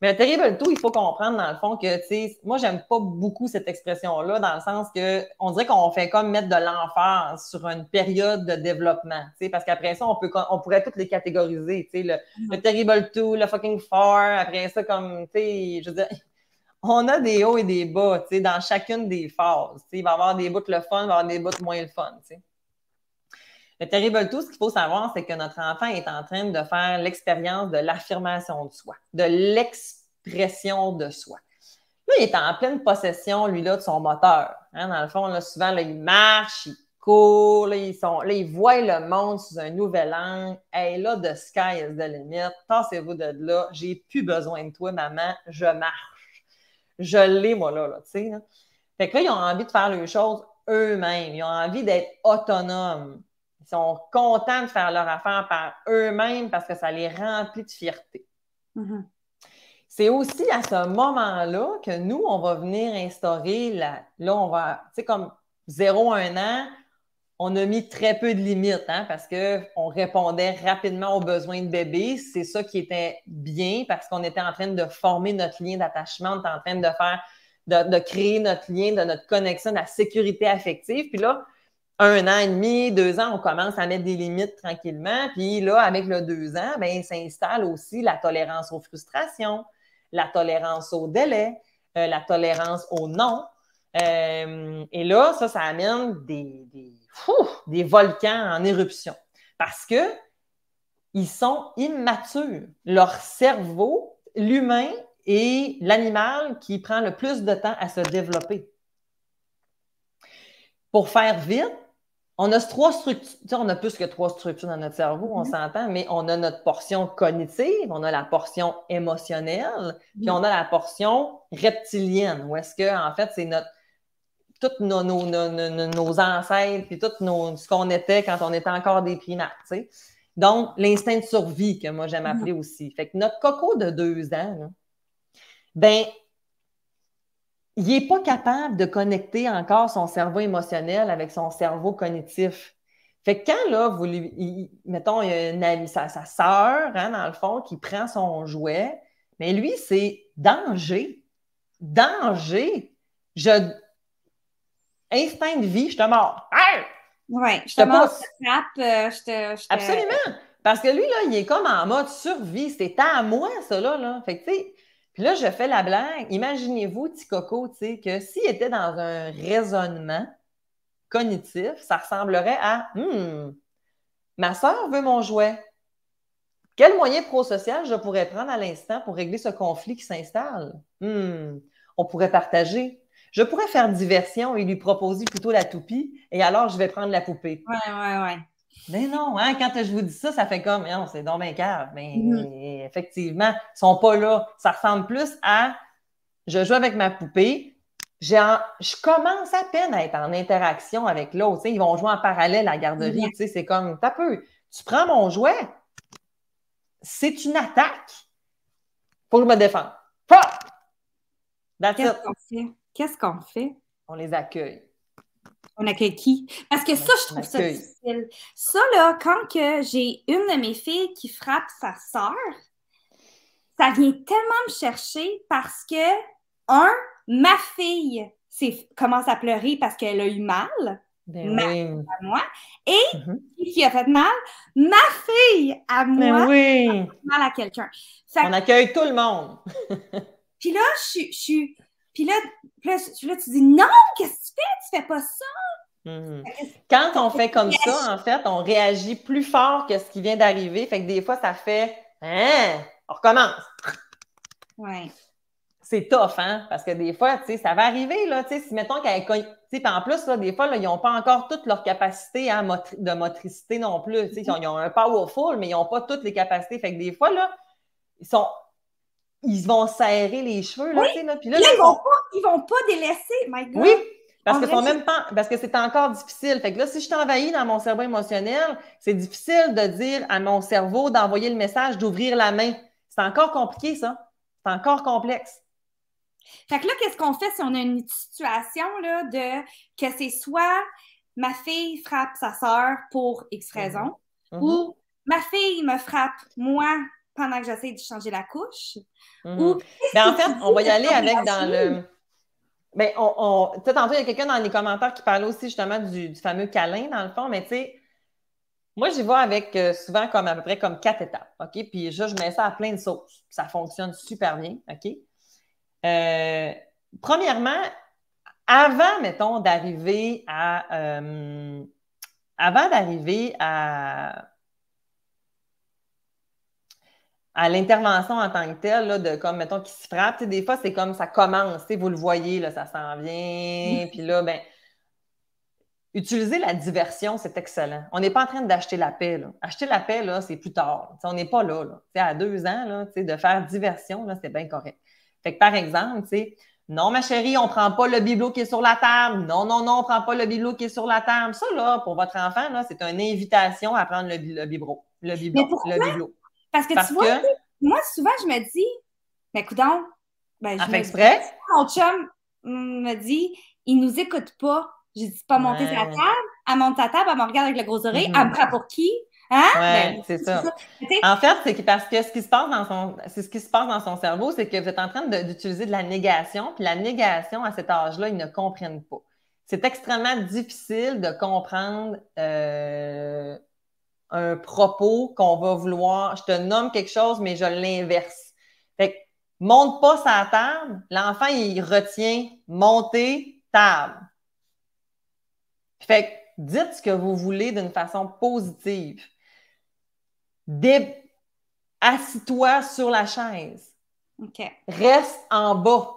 Mais le Terrible Two, il faut comprendre, dans le fond, que, tu sais, moi, j'aime pas beaucoup cette expression-là, dans le sens que on dirait qu'on fait comme mettre de l'emphase sur une période de développement, tu sais, parce qu'après ça, on pourrait toutes les catégoriser, tu sais, le Terrible Two, le fucking Four, après ça, comme, tu sais, je veux dire, on a des hauts et des bas, tu sais, dans chacune des phases, tu sais, il va y avoir des bouts le fun, il va y avoir des bouts moins le fun, tu sais. Le Terrible Two, ce qu'il faut savoir, c'est que notre enfant est en train de faire l'expérience de l'affirmation de soi, de l'expression de soi. Là, il est en pleine possession, lui, là, de son moteur. Hein, dans le fond, là, souvent, là, il marche, il court, là, il voit le monde sous un nouvel angle. Hey, là, the sky is the limit. Tassez-vous de là. J'ai plus besoin de toi, maman. Je marche. Je l'ai, moi, là, tu sais. Là. Fait que là, ils ont envie de faire les choses eux-mêmes. Ils ont envie d'être autonomes. Ils sont contents de faire leur affaire par eux-mêmes parce que ça les remplit de fierté. Mm-hmm. C'est aussi à ce moment-là que nous, on va venir instaurer, là, on va, tu sais, comme 0 à 1 an, on a mis très peu de limites, hein, parce qu'on répondait rapidement aux besoins de bébé. C'est ça qui était bien parce qu'on était en train de former notre lien d'attachement, on était en train de faire, de créer notre lien, de notre connexion, de la sécurité affective. Puis là, 1 an et demi, 2 ans, on commence à mettre des limites tranquillement. Puis là, avec le 2 ans, ben, s'installe aussi la tolérance aux frustrations, la tolérance au délai, la tolérance au non. Et là, ça amène des volcans en éruption parce que ils sont immatures. Leur cerveau, l'humain est l'animal qui prend le plus de temps à se développer. Pour faire vite, on a 3 structures, on a plus que 3 structures dans notre cerveau, on s'entend, mais on a notre portion cognitive, on a la portion émotionnelle, puis on a la portion reptilienne, où est-ce que, en fait, c'est tous nos ancêtres, puis tout ce qu'on était quand on était encore des primates, tu sais. Donc, l'instinct de survie, que moi, j'aime appeler aussi. Fait que notre coco de 2 ans, là, ben, il n'est pas capable de connecter encore son cerveau émotionnel avec son cerveau cognitif. Fait que quand, là, mettons, il y a une amie, sa sœur, hein, dans le fond, qui prend son jouet, mais lui, c'est danger. Danger. Instinct de vie, je te mords. Oui, je te mords, je te frappe, Absolument. Parce que lui, là, il est comme en mode survie. C'est à moi, ça, là. Fait que, tu sais, puis là, je fais la blague. Imaginez-vous, petit coco, tu sais, que s'il était dans un raisonnement cognitif, ça ressemblerait à ma soeur veut mon jouet. Quel moyen prosocial je pourrais prendre à l'instant pour régler ce conflit qui s'installe? On pourrait partager. Je pourrais faire diversion et lui proposer plutôt la toupie, et alors je vais prendre la poupée. Ouais. Mais non, hein, quand je vous dis ça, ça fait comme, non, c'est donc bien cave. Mais effectivement, ils sont pas là. Ça ressemble plus à, je joue avec ma poupée, je commence à peine à être en interaction avec l'autre. Ils vont jouer en parallèle à la garderie. C'est comme, t'as peu. Tu prends mon jouet, c'est une attaque. Faut que je me défende. Qu'est-ce qu'on fait? On les accueille. On accueille qui? Parce que ça, je trouve ça difficile. Ça, là, quand que j'ai une de mes filles qui frappe sa sœur, ça vient tellement me chercher parce que, ma fille commence à pleurer parce qu'elle a eu mal. Ma fille à moi. Et qui a fait mal? Ma fille à moi a fait mal à quelqu'un. On accueille tout le monde. Puis là, Puis là, tu dis non, qu'est-ce que tu fais? Tu fais pas ça. Quand on fait comme ça, en fait, on réagit plus fort que ce qui vient d'arriver. Fait que des fois, ça fait on recommence. Ouais. C'est tough, hein? Parce que des fois, tu sais, ça va arriver, là, tu sais, si mettons qu'elle en plus, là, des fois, là, ils n'ont pas encore toute leur capacité de motricité non plus. Tu sais, ils ont un powerful, mais ils n'ont pas toutes les capacités. Fait que des fois, là, ils vont serrer les cheveux, là, tu sais, là. Puis là, ils vont pas délaisser, my God. Oui, parce que c'est encore difficile. Fait que là, si je t'envahis dans mon cerveau émotionnel, c'est difficile de dire à mon cerveau d'envoyer le message d'ouvrir la main. C'est encore compliqué, ça. C'est encore complexe. Fait que là, qu'est-ce qu'on fait si on a une situation là, que c'est soit ma fille frappe sa sœur pour X raison, ou ma fille me frappe moi pendant que j'essaie de changer la couche. Ou en fait, on va y aller avec dans le... Ben, tantôt, il y a quelqu'un dans les commentaires qui parlait aussi justement du fameux câlin, dans le fond, mais tu sais, moi, j'y vais avec souvent comme à peu près comme 4 étapes, OK? Puis je mets ça à plein de sauces. Ça fonctionne super bien, OK? Premièrement, avant, mettons, d'arriver à l'intervention en tant que telle, là, de comme, mettons, qui se frappe, des fois, c'est comme ça commence, vous le voyez, là, ça s'en vient, puis là, ben, utiliser la diversion, c'est excellent. On n'est pas en train d'acheter la paix, là. Acheter la paix, là, c'est plus tard. On n'est pas là, là. À 2 ans, là, de faire diversion, là, c'est bien correct. Fait que, par exemple, non, ma chérie, on ne prend pas le bibelot qui est sur la table. Non, on ne prend pas le bibelot qui est sur la table. Ça, là, pour votre enfant, là, c'est une invitation à prendre le bibelot. Mais pourquoi? Le bibelot. Parce que tu vois, moi, souvent, je me dis, mais coudonc, je fais exprès. Mon chum me dit, il nous écoute pas. J'ai dit, pas monter sa table. elle monte sa table, elle me regarde avec le gros oreille, elle me prend pour qui? Hein? Ouais, c'est ça. En fait, c'est parce que ce qui se passe dans son cerveau, c'est que vous êtes en train d'utiliser de la négation, puis la négation, à cet âge-là, ils ne comprennent pas. C'est extrêmement difficile de comprendre un propos qu'on va vouloir. Je te nomme quelque chose, mais je l'inverse. Fait que, monte pas sa table, l'enfant, il retient monter table. Fait que, dites ce que vous voulez d'une façon positive. Assis-toi sur la chaise. Okay. Reste en bas.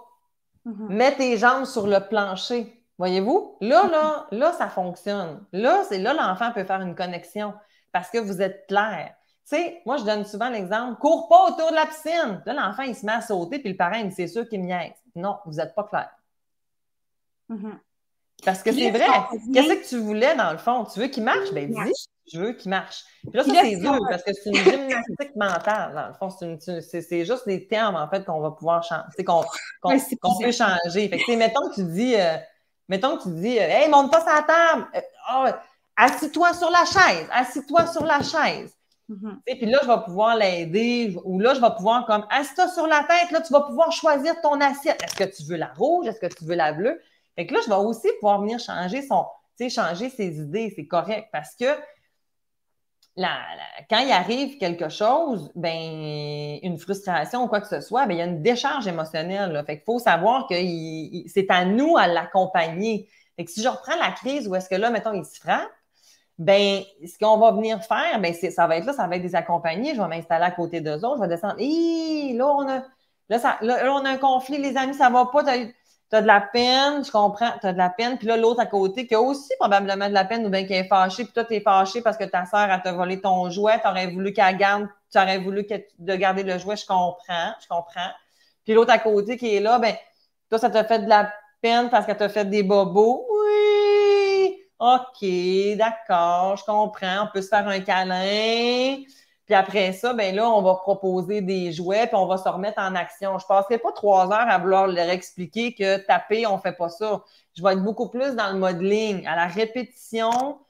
Mets tes jambes sur le plancher. Voyez-vous? Là, ça fonctionne. Là, l'enfant peut faire une connexion parce que vous êtes clair. Tu sais, moi, je donne souvent l'exemple, cours pas autour de la piscine. Là, l'enfant, il se met à sauter, puis le parent, il dit, c'est sûr qu'il me niaise. Non, vous n'êtes pas clair. Parce que c'est vrai. Qu'est-ce que tu voulais, dans le fond? Tu veux qu'il marche? Ben, dis, je veux qu'il marche. Puis là, ça, c'est dur parce que c'est une gymnastique mentale, dans le fond. C'est juste des termes, en fait, qu'on va pouvoir changer, qu'on peut changer. Fait que, mettons que tu dis, hey, monte pas sa table. Assis-toi sur la chaise. Assis-toi sur la chaise. Puis là, je vais pouvoir l'aider, ou là, je vais pouvoir comme, assis-toi sur la tête, là, tu vas pouvoir choisir ton assiette. Est-ce que tu veux la rouge? Est-ce que tu veux la bleue? Fait que là, je vais aussi pouvoir venir changer ses idées. C'est correct parce que quand il arrive quelque chose, ben, une frustration ou quoi que ce soit, ben, il y a une décharge émotionnelle. Là. Fait qu'il faut savoir que c'est à nous à l'accompagner. Fait que si je reprends la crise où est-ce que là, mettons, il se frappe, ben, ce qu'on va venir faire, ben, ça va être des accompagnés. Je vais m'installer à côté d'eux autres, je vais descendre. Là, on a un conflit, les amis, ça va pas. T'as de la peine, je comprends, t'as de la peine. Puis là, l'autre à côté qui a aussi probablement de la peine ou bien qui est fâché, puis toi, t'es fâché parce que ta sœur, elle t'a volé ton jouet, t'aurais voulu qu'elle garde, tu aurais voulu de garder le jouet, je comprends. Puis l'autre à côté qui est là, ben, toi, ça t'a fait de la peine parce qu'elle t'a fait des bobos. Oui, OK, d'accord, je comprends, on peut se faire un câlin. Puis après ça, ben là, on va proposer des jouets, puis on va se remettre en action. Je ne passerai pas 3 heures à vouloir leur expliquer que taper, on ne fait pas ça. Je vais être beaucoup plus dans le modeling, à la répétition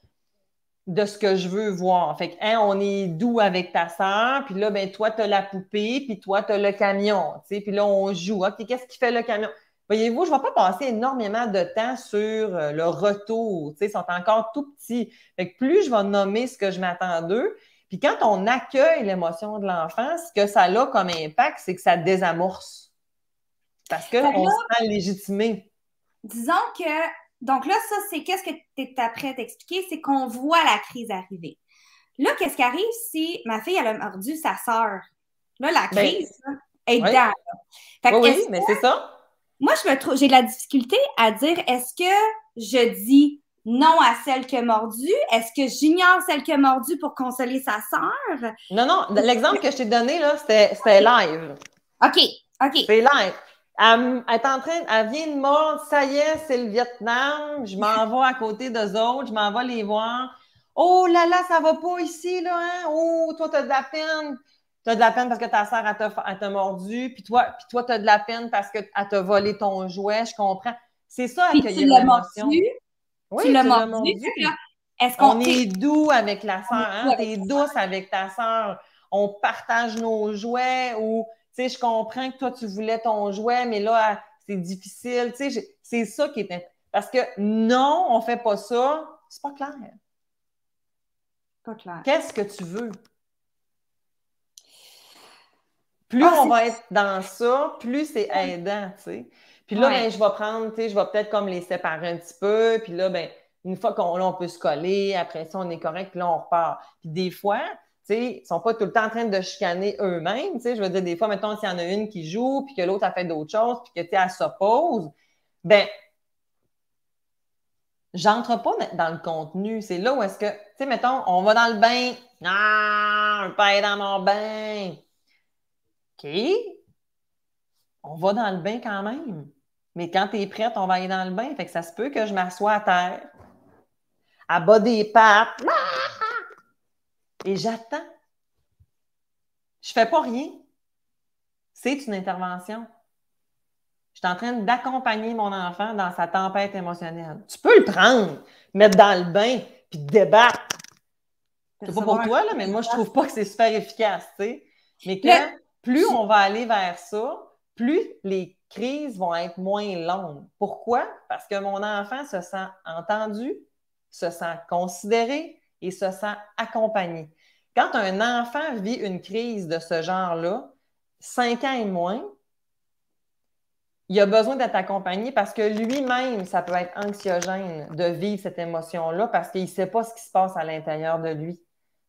de ce que je veux voir. Fait que, on est doux avec ta sœur, puis là, ben toi, tu as la poupée, puis toi, tu as le camion. Puis là, on joue. OK, qu'est-ce qui fait le camion? Voyez-vous, je ne vais pas passer énormément de temps sur le retour. Ils sont encore tout petits. Fait que plus je vais nommer ce que je m'attends d'eux, puis quand on accueille l'émotion de l'enfant, ce que ça a comme impact, c'est que ça désamorce. Parce qu'on se sent légitimé. Disons que, donc là, ça, c'est qu'est-ce que tu es prêt à t'expliquer, c'est qu'on voit la crise arriver. Là, qu'est-ce qui arrive si ma fille, elle a mordu sa sœur? Là, la crise, est dedans. Oui, mais c'est ça. Moi, j'ai de la difficulté à dire, est-ce que je dis non à celle qui a mordu? Est-ce que j'ignore celle qui a mordu pour consoler sa sœur? Non. L'exemple que je t'ai donné, là, c'était live. OK. C'est live. Elle vient de mordre, ça y est, c'est le Vietnam. Je m'en vais à côté d'eux autres, je m'en vais les voir. Oh là là, ça va pas ici, là, hein? Oh, toi, t'as de la peine. T'as de la peine parce que ta sœur, elle t'a mordu. Puis toi, t'as de la peine parce qu'elle t'a volé ton jouet, je comprends. C'est ça, accueillir l'émotion. Oui, tu l'as mordu. On est doux avec la sœur, hein? T'es douce avec ta sœur. On partage nos jouets ou, tu sais, je comprends que toi, tu voulais ton jouet, mais là, c'est difficile. Tu sais, c'est ça qui est... Parce que non, on fait pas ça. C'est pas clair. Pas clair. Qu'est-ce que tu veux? Plus on va être dans ça, plus c'est aidant, tu sais. Puis là, ben, je vais prendre, tu sais, je vais peut-être comme les séparer un petit peu. Puis là, ben, une fois on peut se coller, après ça, on est correct, puis là, on repart. Puis des fois, tu sais, ils ne sont pas tout le temps en train de chicaner eux-mêmes, tu sais. Je veux dire, des fois, mettons, s'il y en a une qui joue, puis que l'autre a fait d'autres choses, puis que, tu sais, elle s'oppose, ben, j'entre pas dans le contenu. C'est là où est-ce que, tu sais, mettons, on va dans le bain. Ah, je veux pas aller dans mon bain. OK. On va dans le bain quand même. Mais quand tu es prête, on va aller dans le bain. Fait que ça se peut que je m'assoie à terre, à bas des pattes, et j'attends. Je fais pas rien. C'est une intervention. Je suis en train d'accompagner mon enfant dans sa tempête émotionnelle. Tu peux le prendre, mettre dans le bain, puis débattre. C'est pas pour Recevoir toi, un là, mais moi, je trouve pas que c'est super efficace, tu sais. Mais que Là, plus on va aller vers ça, plus les crises vont être moins longues. Pourquoi? Parce que mon enfant se sent entendu, se sent considéré et se sent accompagné. Quand un enfant vit une crise de ce genre-là, 5 ans et moins, il a besoin d'être accompagné parce que lui-même, ça peut être anxiogène de vivre cette émotion-là parce qu'il ne sait pas ce qui se passe à l'intérieur de lui.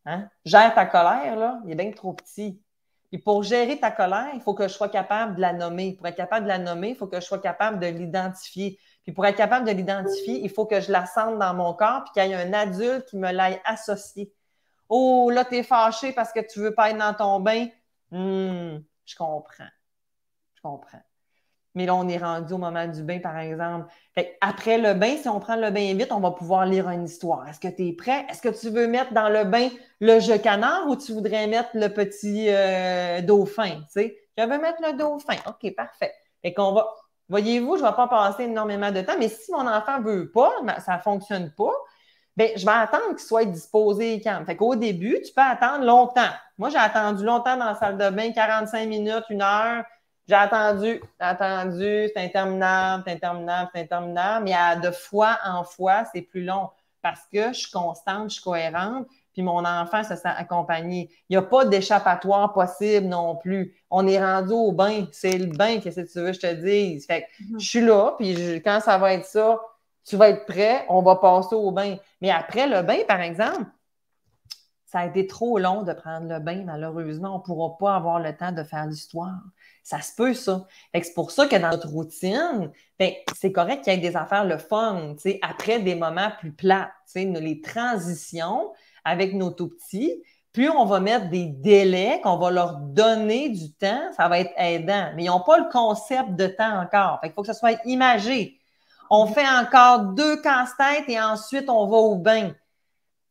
Hein? Gère ta colère, là, il est bien trop petit. Et pour gérer ta colère, il faut que je sois capable de la nommer. Pour être capable de la nommer, il faut que je sois capable de l'identifier. Puis pour être capable de l'identifier, il faut que je la sente dans mon corps puis qu'il y ait un adulte qui me l'aille associée. Oh, là, tu es fâché parce que tu ne veux pas être dans ton bain. Je comprends. Je comprends. Mais là, on est rendu au moment du bain, par exemple. Fait après le bain, si on prend le bain vite, on va pouvoir lire une histoire. Est-ce que tu es prêt? Est-ce que tu veux mettre dans le bain le jeu canard ou tu voudrais mettre le petit dauphin? Tu sais? Je veux mettre le dauphin. OK, parfait. Fait qu'on va. Voyez-vous, je ne vais pas passer énormément de temps, mais si mon enfant ne veut pas, ça ne fonctionne pas, bien, je vais attendre qu'il soit disposé et calme. Fait qu'au début, tu peux attendre longtemps. Moi, j'ai attendu longtemps dans la salle de bain, 45 minutes, 1 heure. J'ai attendu, c'est interminable, c'est interminable, c'est interminable, mais de fois en fois, c'est plus long parce que je suis constante, je suis cohérente, puis mon enfant se sent accompagné. Il n'y a pas d'échappatoire possible non plus. On est rendu au bain, c'est le bain, qu'est-ce que tu veux que je te dise? Fait que je suis là, puis quand ça va être ça, tu vas être prêt, on va passer au bain. Mais après le bain, par exemple, ça a été trop long de prendre le bain, malheureusement, on ne pourra pas avoir le temps de faire l'histoire. Ça se peut, ça. C'est pour ça que dans notre routine, c'est correct qu'il y ait des affaires le fun, après des moments plus plats. Les transitions avec nos tout-petits, plus on va mettre des délais, qu'on va leur donner du temps, ça va être aidant. Mais ils n'ont pas le concept de temps encore. Il faut que ça soit imagé. On fait encore 2 casse-têtes et ensuite on va au bain.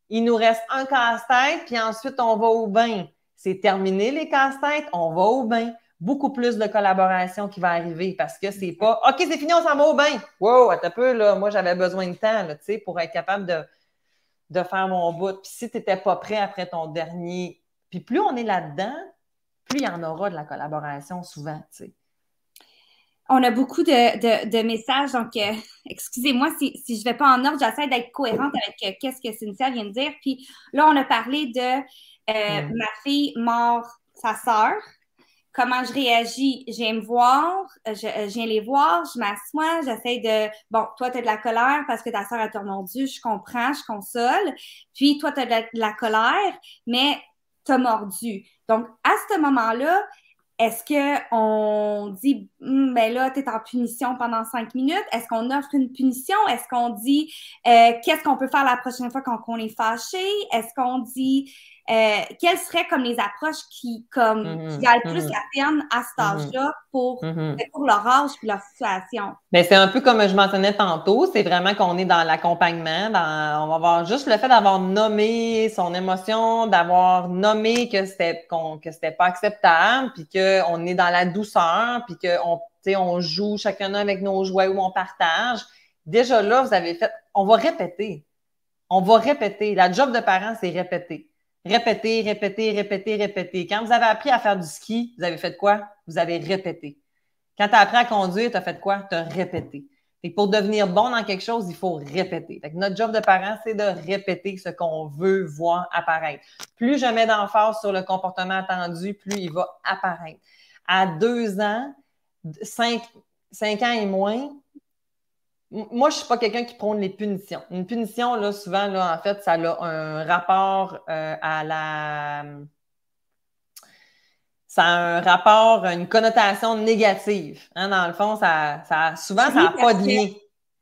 Il nous reste un casse-tête, puis ensuite, on va au bain. C'est terminé les casse-têtes, on va au bain. Beaucoup plus de collaboration qui va arriver parce que c'est pas « OK, c'est fini, on s'en va au bain! » Wow, attends un peu, là, moi, j'avais besoin de temps là, pour être capable de faire mon bout. Puis si tu n'étais pas prêt après ton dernier... Puis plus on est là-dedans, plus il y en aura de la collaboration souvent, tu sais. On a beaucoup de messages, donc excusez-moi si je ne vais pas en ordre, j'essaie d'être cohérente avec qu'est-ce que Cynthia vient de dire. Puis là, on a parlé de ma fille mord sa sœur. Comment je réagis? Je viens me voir, je viens les voir, je m'assois, j'essaie de... Bon, toi, tu as de la colère parce que ta sœur a t'a mordu, je comprends, je console. Puis toi, tu as de la colère, mais tu as mordu. Donc, à ce moment-là, est-ce qu'on dit, ben là, tu es en punition pendant 5 minutes? Est-ce qu'on offre une punition? Est-ce qu'on dit, qu'est-ce qu'on peut faire la prochaine fois quand on est fâché? Est-ce qu'on dit, quelles seraient comme les approches qui valent plus la peine à cet âge-là pour leur âge et leur situation? Bien, c'est un peu comme je mentionnais tantôt, c'est vraiment qu'on est dans l'accompagnement, on va avoir juste le fait d'avoir nommé son émotion, d'avoir nommé que c'était pas acceptable, puis qu'on est dans la douceur, puis on joue chacun avec nos jouets ou on partage. Déjà là, vous avez fait, on va répéter. On va répéter. La job de parent, c'est répéter. Répéter, répéter, répéter, répéter. Quand vous avez appris à faire du ski, vous avez fait quoi? Vous avez répété. Quand tu as appris à conduire, tu as fait quoi? Tu as répété. Et pour devenir bon dans quelque chose, il faut répéter. Fait que notre job de parent, c'est de répéter ce qu'on veut voir apparaître. Plus je mets d'emphase sur le comportement attendu, plus il va apparaître. À 2 ans, 5 ans et moins, moi, je ne suis pas quelqu'un qui prône les punitions. Une punition, là, souvent, là, en fait, ça a un rapport à la... Ça a un rapport, une connotation négative. Hein, dans le fond, souvent, ça n'a pas de lien.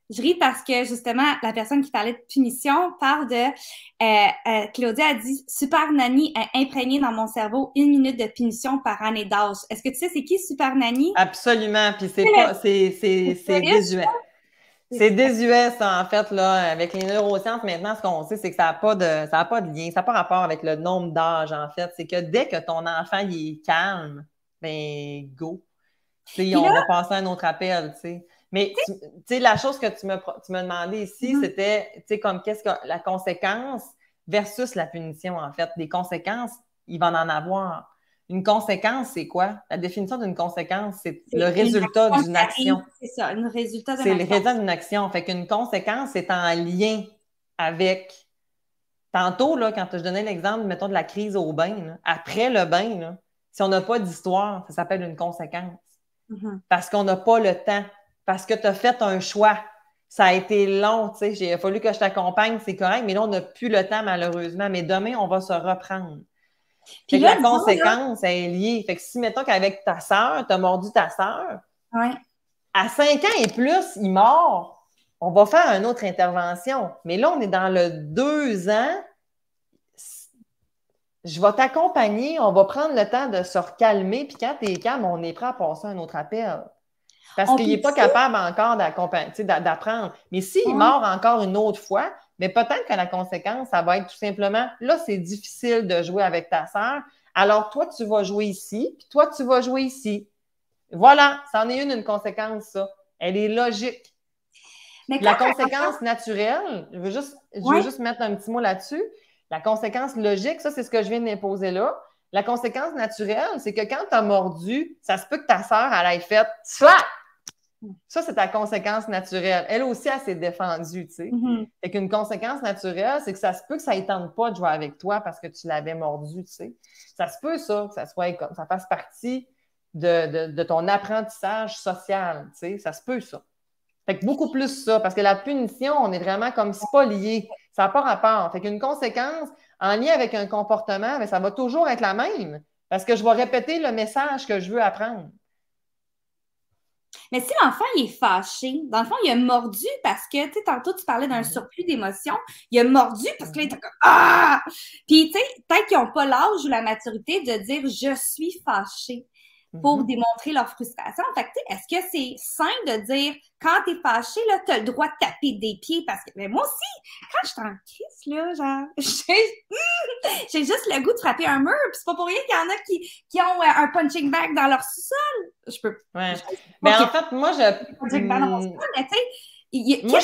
Je ris parce que, justement, la personne qui parlait de punition parle de... Claudia a dit « Super Nanny a imprégné dans mon cerveau 1 minute de punition par année d'âge. » Est-ce que tu sais c'est qui Super Nanny? Absolument. Puis c'est désuet. C'est désuet, ça, en fait, là. Avec les neurosciences, maintenant, ce qu'on sait, c'est que ça n'a pas de lien, ça n'a pas rapport avec le nombre d'âge, en fait. C'est que dès que ton enfant, il est calme, ben, go. On va passer à un autre appel, tu sais. Mais tu sais, la chose que tu m'as demandé ici, c'était, tu sais, comme qu'est-ce que la conséquence versus la punition, en fait. Des conséquences, il va en avoir. Une conséquence, c'est quoi? La définition d'une conséquence, c'est le résultat d'une action. C'est ça, le résultat d'une C'est le action. résultat d'une action. Fait qu'une conséquence, c'est en lien avec. Tantôt, là, quand je donnais l'exemple, mettons, de la crise au bain, là, après le bain, là, si on n'a pas d'histoire, ça s'appelle une conséquence. Parce qu'on n'a pas le temps. Parce que tu as fait un choix. Ça a été long, tu sais. Il a fallu que je t'accompagne, c'est correct, mais là, on n'a plus le temps, malheureusement. Mais demain, on va se reprendre. Puis là, la conséquence, elle est liée. Fait que si, mettons qu'avec ta sœur, tu as mordu ta sœur, à 5 ans et plus, il mord, on va faire une autre intervention. Mais là, on est dans le 2 ans. Je vais t'accompagner, on va prendre le temps de se recalmer, puis quand tu es calme, on est prêt à passer un autre appel. Parce qu'il n'est pas capable encore d'apprendre. Mais s'il mord encore une autre fois, mais peut-être que la conséquence, ça va être tout simplement, là, c'est difficile de jouer avec ta sœur, alors toi, tu vas jouer ici, puis toi, tu vas jouer ici. Voilà, c'en est une conséquence, ça. Elle est logique. Mais la conséquence naturelle, je veux juste mettre un petit mot là-dessus. La conséquence logique, ça, c'est ce que je viens d'imposer là. La conséquence naturelle, c'est que quand tu as mordu, ça se peut que ta sœur, elle ait fait slap! Ça, c'est ta conséquence naturelle. Elle aussi, elle s'est défendue, tu sais. Fait qu'une conséquence naturelle, c'est que ça se peut que ça ne tente pas de jouer avec toi parce que tu l'avais mordu, tu sais. Ça se peut, ça, que ça soit comme ça fasse partie de ton apprentissage social, tu sais. Ça se peut, ça. Fait que beaucoup plus ça, parce que la punition, on est vraiment comme si pas lié. Ça n'a pas rapport. Fait qu'une conséquence en lien avec un comportement, mais ça va toujours être la même, parce que je vais répéter le message que je veux apprendre. Mais si l'enfant il est fâché, dans le fond, il a mordu parce que, tu sais, tantôt, tu parlais d'un surplus d'émotions. Il a mordu parce que là, il était comme ah! Puis, tu sais, peut-être qu'ils n'ont pas l'âge ou la maturité de dire je suis fâché pour démontrer leur frustration. Fait que, est-ce que c'est sain de dire quand t'es fâché, là, t'as le droit de taper des pieds parce que, mais moi aussi, quand je suis en crise, là, genre, j'ai juste le goût de frapper un mur, puis c'est pas pour rien qu'il y en a qui ont un punching bag dans leur sous-sol. Je peux. Ouais. Mais en fait, moi, je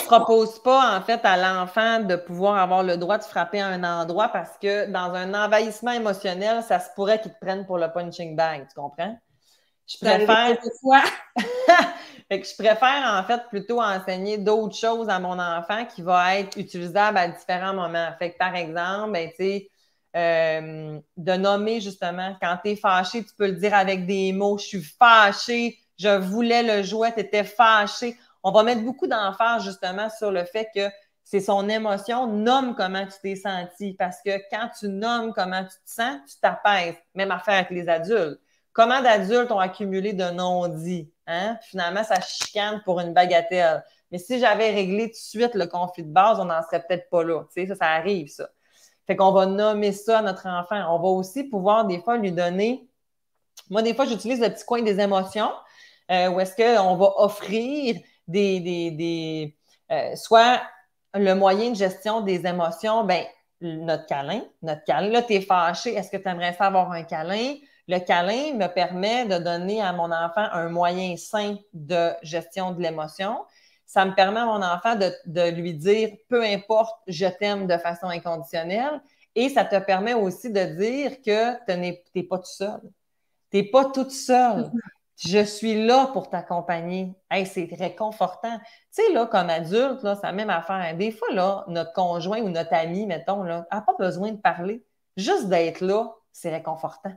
propose pas, en fait, à l'enfant de pouvoir avoir le droit de frapper à un endroit parce que dans un envahissement émotionnel, ça se pourrait qu'ils te prennent pour le punching bag, tu comprends? Je préfère... Fait que je préfère, en fait, plutôt enseigner d'autres choses à mon enfant qui vont être utilisables à différents moments. Fait que, par exemple, ben, tu sais, de nommer, justement, quand tu es fâché, tu peux le dire avec des mots. Je suis fâché, je voulais le jouet, tu étais fâché. On va mettre beaucoup d'emphase, justement, sur le fait que c'est son émotion. Nomme comment tu t'es senti. Parce que quand tu nommes comment tu te sens, tu t'apaises. Même affaire avec les adultes. Comment d'adultes ont accumulé de non-dits? Hein? Finalement, ça chicane pour une bagatelle. Mais si j'avais réglé tout de suite le conflit de base, on n'en serait peut-être pas là. Tu sais, ça arrive, ça. Fait qu'on va nommer ça à notre enfant. On va aussi pouvoir, des fois, lui donner... Moi, des fois, j'utilise le petit coin des émotions, où est-ce qu'on va offrir soit le moyen de gestion des émotions, ben notre câlin. Là, tu es fâché. Est-ce que tu aimerais ça avoir un câlin? Le câlin me permet de donner à mon enfant un moyen sain de gestion de l'émotion. Ça me permet à mon enfant de lui dire « peu importe, je t'aime de façon inconditionnelle ». Et ça te permet aussi de dire que tu n'es pas tout seul. Tu n'es pas toute seule. Je suis là pour t'accompagner. Hey, c'est réconfortant. Tu sais, là, comme adulte, là, c'est la même affaire. Des fois, là, notre conjoint ou notre ami, mettons, là, n'a pas besoin de parler. Juste d'être là, c'est réconfortant.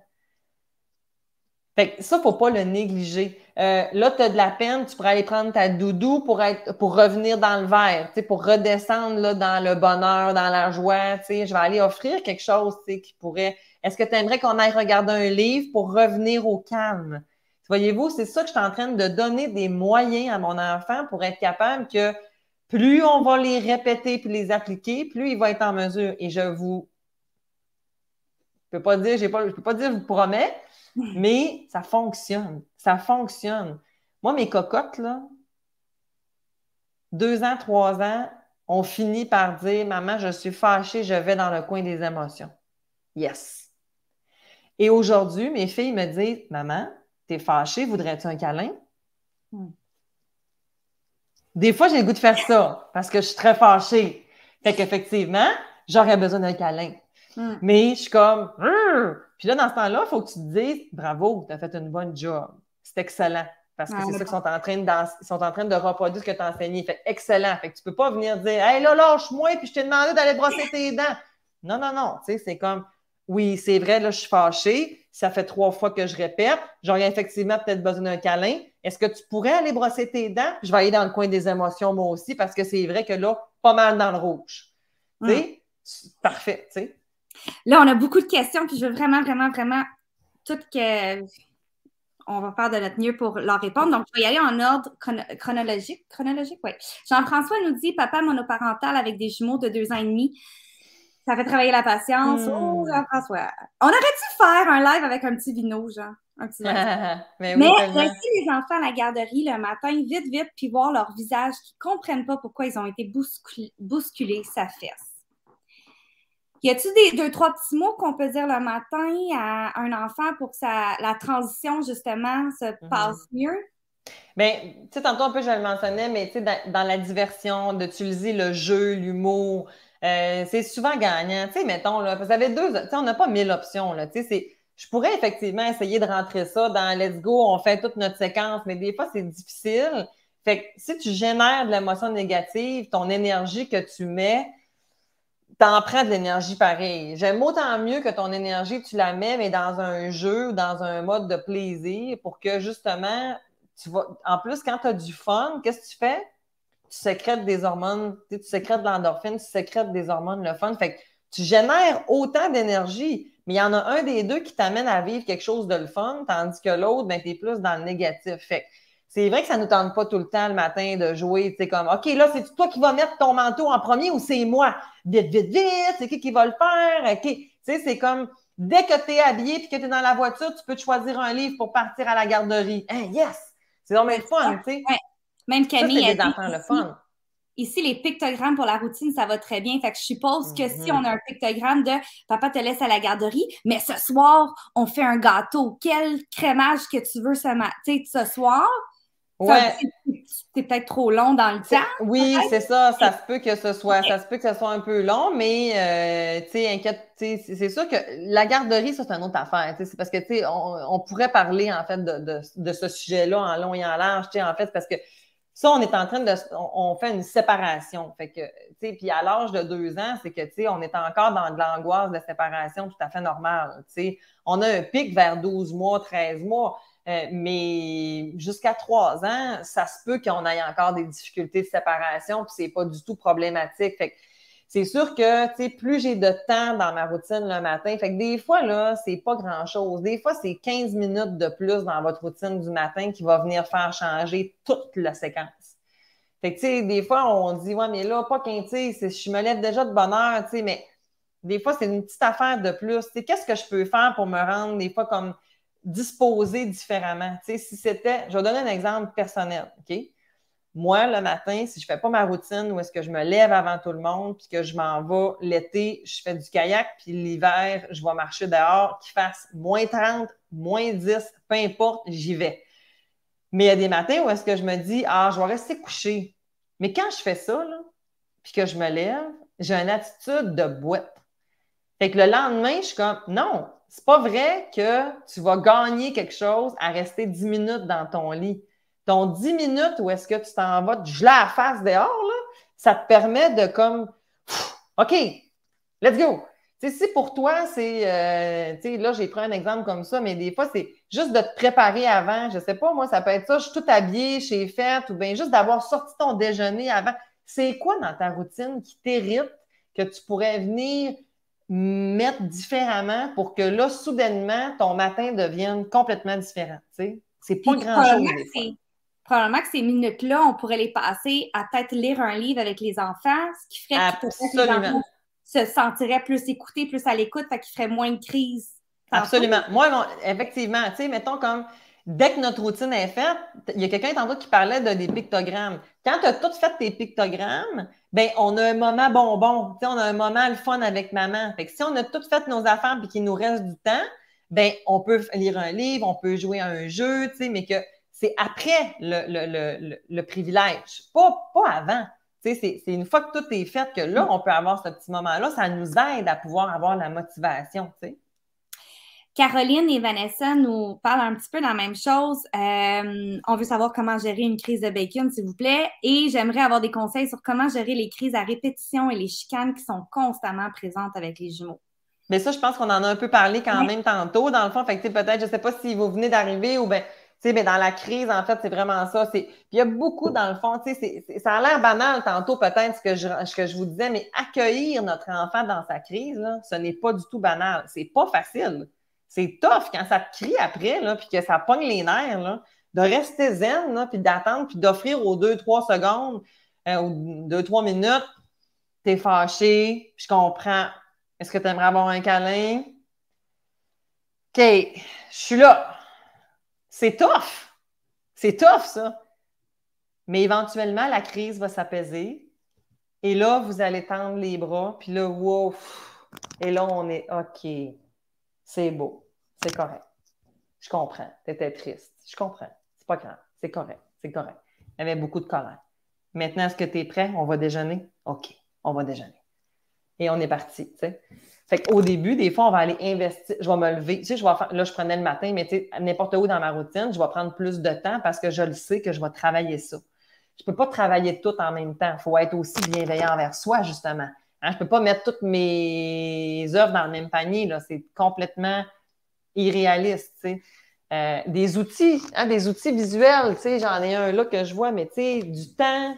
Fait que ça, il ne faut pas le négliger. Là, tu as de la peine, tu pourrais aller prendre ta doudou pour revenir dans le verre, pour redescendre là, dans le bonheur, dans la joie. Je vais aller offrir quelque chose qui pourrait... Est-ce que tu aimerais qu'on aille regarder un livre pour revenir au calme? Voyez-vous, c'est ça que je suis en train de donner des moyens à mon enfant pour être capable que plus on va les répéter puis les appliquer, plus il va être en mesure. Et je peux pas dire, je peux pas dire, je vous promets, mais ça fonctionne. Ça fonctionne. Moi, mes cocottes, là, 2 ans, 3 ans, on finit par dire « Maman, je suis fâchée, je vais dans le coin des émotions. » Yes. Et aujourd'hui, mes filles me disent « Maman, t'es fâchée, voudrais-tu un câlin? » Des fois, j'ai le goût de faire ça parce que je suis très fâchée. Fait qu'effectivement, j'aurais besoin d'un câlin. Mais je suis comme... Puis là, dans ce temps-là, il faut que tu te dises « Bravo, tu as fait une bonne job. C'est excellent. » Parce que c'est ça qu'ils sont en train de reproduire ce que tu as enseigné. Fait excellent. Fait que tu peux pas venir dire « Hey, là, lâche-moi, puis je t'ai demandé d'aller brosser tes dents. » Non, non, non. Tu sais, c'est comme « Oui, c'est vrai, là, je suis fâchée. Ça fait 3 fois que je répète. J'aurais effectivement peut-être besoin d'un câlin. Est-ce que tu pourrais aller brosser tes dents? Je vais aller dans le coin des émotions, moi aussi, parce que c'est vrai que là, pas mal dans le rouge. » Tu sais? Parfait, tu sais. Là, on a beaucoup de questions, puis je veux vraiment, vraiment, vraiment toutes que on va faire de notre mieux pour leur répondre. Donc, je vais y aller en ordre chronologique. Chronologique, oui. Jean-François nous dit papa monoparental avec des jumeaux de 2 ans et demi. Ça fait travailler la patience. Oh, Jean-François. On aurait dû faire un live avec un petit vino, genre. Un petit verre. Mais laisser les enfants à la garderie le matin, vite, vite, puis voir leur visage qui ne comprennent pas pourquoi ils ont été bousculés, ça fesse. Y a-t-il 2-3 petits mots qu'on peut dire le matin à un enfant pour que la transition, justement, se passe mieux? Bien, tu sais, tantôt un peu, je le mentionnais, mais tu sais, dans la diversion, d'utiliser le jeu, l'humour, c'est souvent gagnant. Tu sais, mettons, là, vous avez tu sais, on n'a pas 1000 options, là. Tu sais, je pourrais effectivement essayer de rentrer ça dans Let's Go, on fait toute notre séquence, mais des fois, c'est difficile. Fait que si tu génères de l'émotion négative, ton énergie que tu mets, t'en prends de l'énergie pareil. J'aime autant mieux que ton énergie, tu la mets, mais dans un jeu ou dans un mode de plaisir pour que justement, tu vas. En plus, quand tu as du fun, qu'est-ce que tu fais? Tu sécrètes des hormones, tu sécrètes de l'endorphine, tu sécrètes des hormones, le fun. Fait que tu génères autant d'énergie, mais il y en a un des deux qui t'amène à vivre quelque chose de le fun, tandis que l'autre, ben, tu es plus dans le négatif. Fait que c'est vrai que ça ne nous tente pas tout le temps le matin de jouer, tu sais, comme, OK, là, c'est toi qui vas mettre ton manteau en premier ou c'est moi? Vite, vite, vite, c'est qui va le faire? OK. Tu sais, c'est comme, dès que tu es habillé et que tu es dans la voiture, tu peux te choisir un livre pour partir à la garderie. Hein, yes! C'est vraiment le fun, tu sais. Ouais. Même Camille ça, c'est des enfants le fun. Ici, les pictogrammes pour la routine, ça va très bien. Fait que je suppose que si on a un pictogramme de papa te laisse à la garderie, mais ce soir, on fait un gâteau. Quel crémage que tu veux ce soir? Ouais. C'est peut-être trop long dans le temps. Oui, c'est ça. Ça se peut que ce soit un peu long, mais tu sais, inquiète, c'est sûr que la garderie, ça, c'est une autre affaire. C'est parce que tu sais, on pourrait parler en fait de ce sujet-là en long et en large, tu sais, en fait, parce que ça, on est en train on fait une séparation. Fait que, tu sais, puis à l'âge de 2 ans, c'est que, tu sais, on est encore dans de l'angoisse de séparation tout à fait normale. Tu sais, on a un pic vers 12 mois, 13 mois. Mais jusqu'à 3 ans, ça se peut qu'on ait encore des difficultés de séparation, puis c'est pas du tout problématique. Fait que c'est sûr que, tu sais, plus j'ai de temps dans ma routine le matin, fait que des fois, là, c'est pas grand-chose. Des fois, c'est 15 minutes de plus dans votre routine du matin qui va venir faire changer toute la séquence. Fait que, tu sais, des fois, on dit, ouais, mais là, pas qu'un, tu sais, je me lève déjà de bonne heure, tu sais, mais des fois, c'est une petite affaire de plus. Tu sais, qu'est-ce que je peux faire pour me rendre, des fois, comme disposer différemment? Tu sais, si c'était, je vais donner un exemple personnel, OK? Moi, le matin, si je ne fais pas ma routine où est-ce que je me lève avant tout le monde, puis que je m'en vais l'été, je fais du kayak, puis l'hiver, je vais marcher dehors, qu'il fasse -30, -10, peu importe, j'y vais. Mais il y a des matins où est-ce que je me dis, ah, je vais rester couché. Mais quand je fais ça, là, puis que je me lève, j'ai une attitude de boîte. Fait que le lendemain, je suis comme, non, c'est pas vrai que tu vas gagner quelque chose à rester 10 minutes dans ton lit. Ton 10 minutes où est-ce que tu t'en vas te geler à la face dehors, là, ça te permet de comme, OK, let's go. Tu sais, si pour toi, c'est, tu sais, là, j'ai pris un exemple comme ça, mais des fois, c'est juste de te préparer avant. Je sais pas, moi, ça peut être ça, je suis tout habillée, chez fête, ou bien juste d'avoir sorti ton déjeuner avant. C'est quoi dans ta routine qui t'irrite que tu pourrais venir mettre différemment pour que là, soudainement, ton matin devienne complètement différent. Tu sais? C'est pas grand-chose des fois. Probablement que ces minutes-là, on pourrait les passer à peut-être lire un livre avec les enfants, ce qui ferait que les enfants se sentiraient plus écoutés, plus à l'écoute, fait qu'ils feraient moins de crise. Absolument. Moi, effectivement, tu sais, mettons comme dès que notre routine est faite, il y a quelqu'un tantôt qui parlait des pictogrammes. Quand tu as tout fait tes pictogrammes, ben on a un moment bonbon, tu sais, on a un moment le fun avec maman. Fait que si on a tout fait nos affaires et qu'il nous reste du temps, ben on peut lire un livre, on peut jouer à un jeu, tu sais, mais que c'est après le privilège, pas avant. Tu sais, c'est une fois que tout est fait que là, on peut avoir ce petit moment-là, ça nous aide à pouvoir avoir la motivation, tu sais. Caroline et Vanessa nous parlent un petit peu de la même chose. On veut savoir comment gérer une crise de bacon, s'il vous plaît. Et j'aimerais avoir des conseils sur comment gérer les crises à répétition et les chicanes qui sont constamment présentes avec les jumeaux. Mais ça, je pense qu'on en a un peu parlé quand même tantôt, dans le fond. Fait que peut-être, je ne sais pas si vous venez d'arriver ou bien, tu sais, mais dans la crise, en fait, c'est vraiment ça. Puis il y a beaucoup, dans le fond, tu sais, ça a l'air banal tantôt, peut-être, ce que je vous disais, mais accueillir notre enfant dans sa crise, là, ce n'est pas du tout banal. C'est pas facile. C'est tough quand ça te crie après, là, puis que ça pogne les nerfs, là, de rester zen, là, puis d'attendre, puis d'offrir aux 2-3 secondes, ou 2-3 minutes, t'es fâché, je comprends. Est-ce que tu aimerais avoir un câlin? OK, je suis là. C'est tough. C'est tough, ça. Mais éventuellement, la crise va s'apaiser. Et là, vous allez tendre les bras. Puis là, wow. Et là, on est OK. C'est beau. C'est correct. Je comprends. Tu étais triste. Je comprends. C'est pas grave. C'est correct. C'est correct. Il y avait beaucoup de colère. Maintenant, est-ce que tu es prêt? On va déjeuner? OK. On va déjeuner. Et on est parti, tu sais. Fait qu'au début, des fois, on va aller investir. Je vais me lever. Tu sais, là, je prenais le matin, mais tu sais, n'importe où dans ma routine, je vais prendre plus de temps parce que je le sais que je vais travailler ça. Je ne peux pas travailler tout en même temps. Il faut être aussi bienveillant envers soi, justement. Hein? Je ne peux pas mettre toutes mes œuvres dans le même panier, là. C'est complètement irréaliste, tu sais. Des outils visuels, tu sais, j'en ai un là que je vois, mais tu sais, du temps,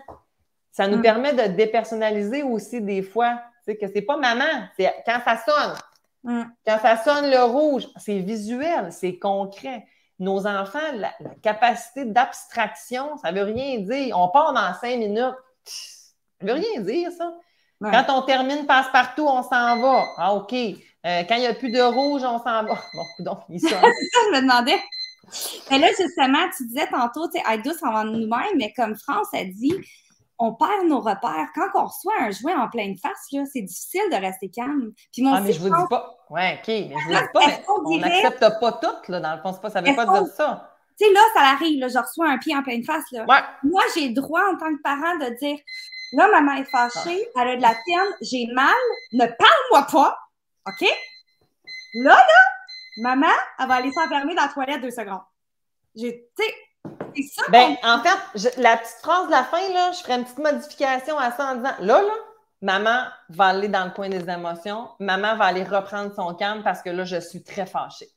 ça nous permet de dépersonnaliser aussi des fois. Tu sais, que c'est pas maman, c'est quand ça sonne. Quand ça sonne le rouge, c'est visuel, c'est concret. Nos enfants, la capacité d'abstraction, ça veut rien dire. On part dans 5 minutes. Ça veut rien dire, ça. Ouais. Quand on termine passe-partout, on s'en va. Ah, OK. Quand il n'y a plus de rouge, on s'en va. Bon, donc, il sonne. C'est ça, je me demandais. Mais là, justement, tu disais tantôt, tu sais, être douce envers nous-mêmes, mais comme France a dit, on perd nos repères. Quand on reçoit un jouet en pleine face, là, c'est difficile de rester calme. Puis mon mais je vous dis pas. Ouais, OK, mais je vous dis pas, mais on n'accepte pas tout, là, dans le fond. Ça ne veut pas dire ça. Tu sais, là, ça arrive, là, je reçois un pied en pleine face, là. Ouais. Moi, j'ai le droit, en tant que parent, de dire, là, maman est fâchée, elle a de la peine, j'ai mal, ne parle-moi pas, OK? Là, maman, elle va aller s'enfermer dans la toilette 2 secondes. Tu sais, c'est ça. Ben, en fait, la petite phrase de la fin, là, je ferai une petite modification à ça en disant, là, maman va aller dans le coin des émotions, maman va aller reprendre son calme parce que là, je suis très fâchée.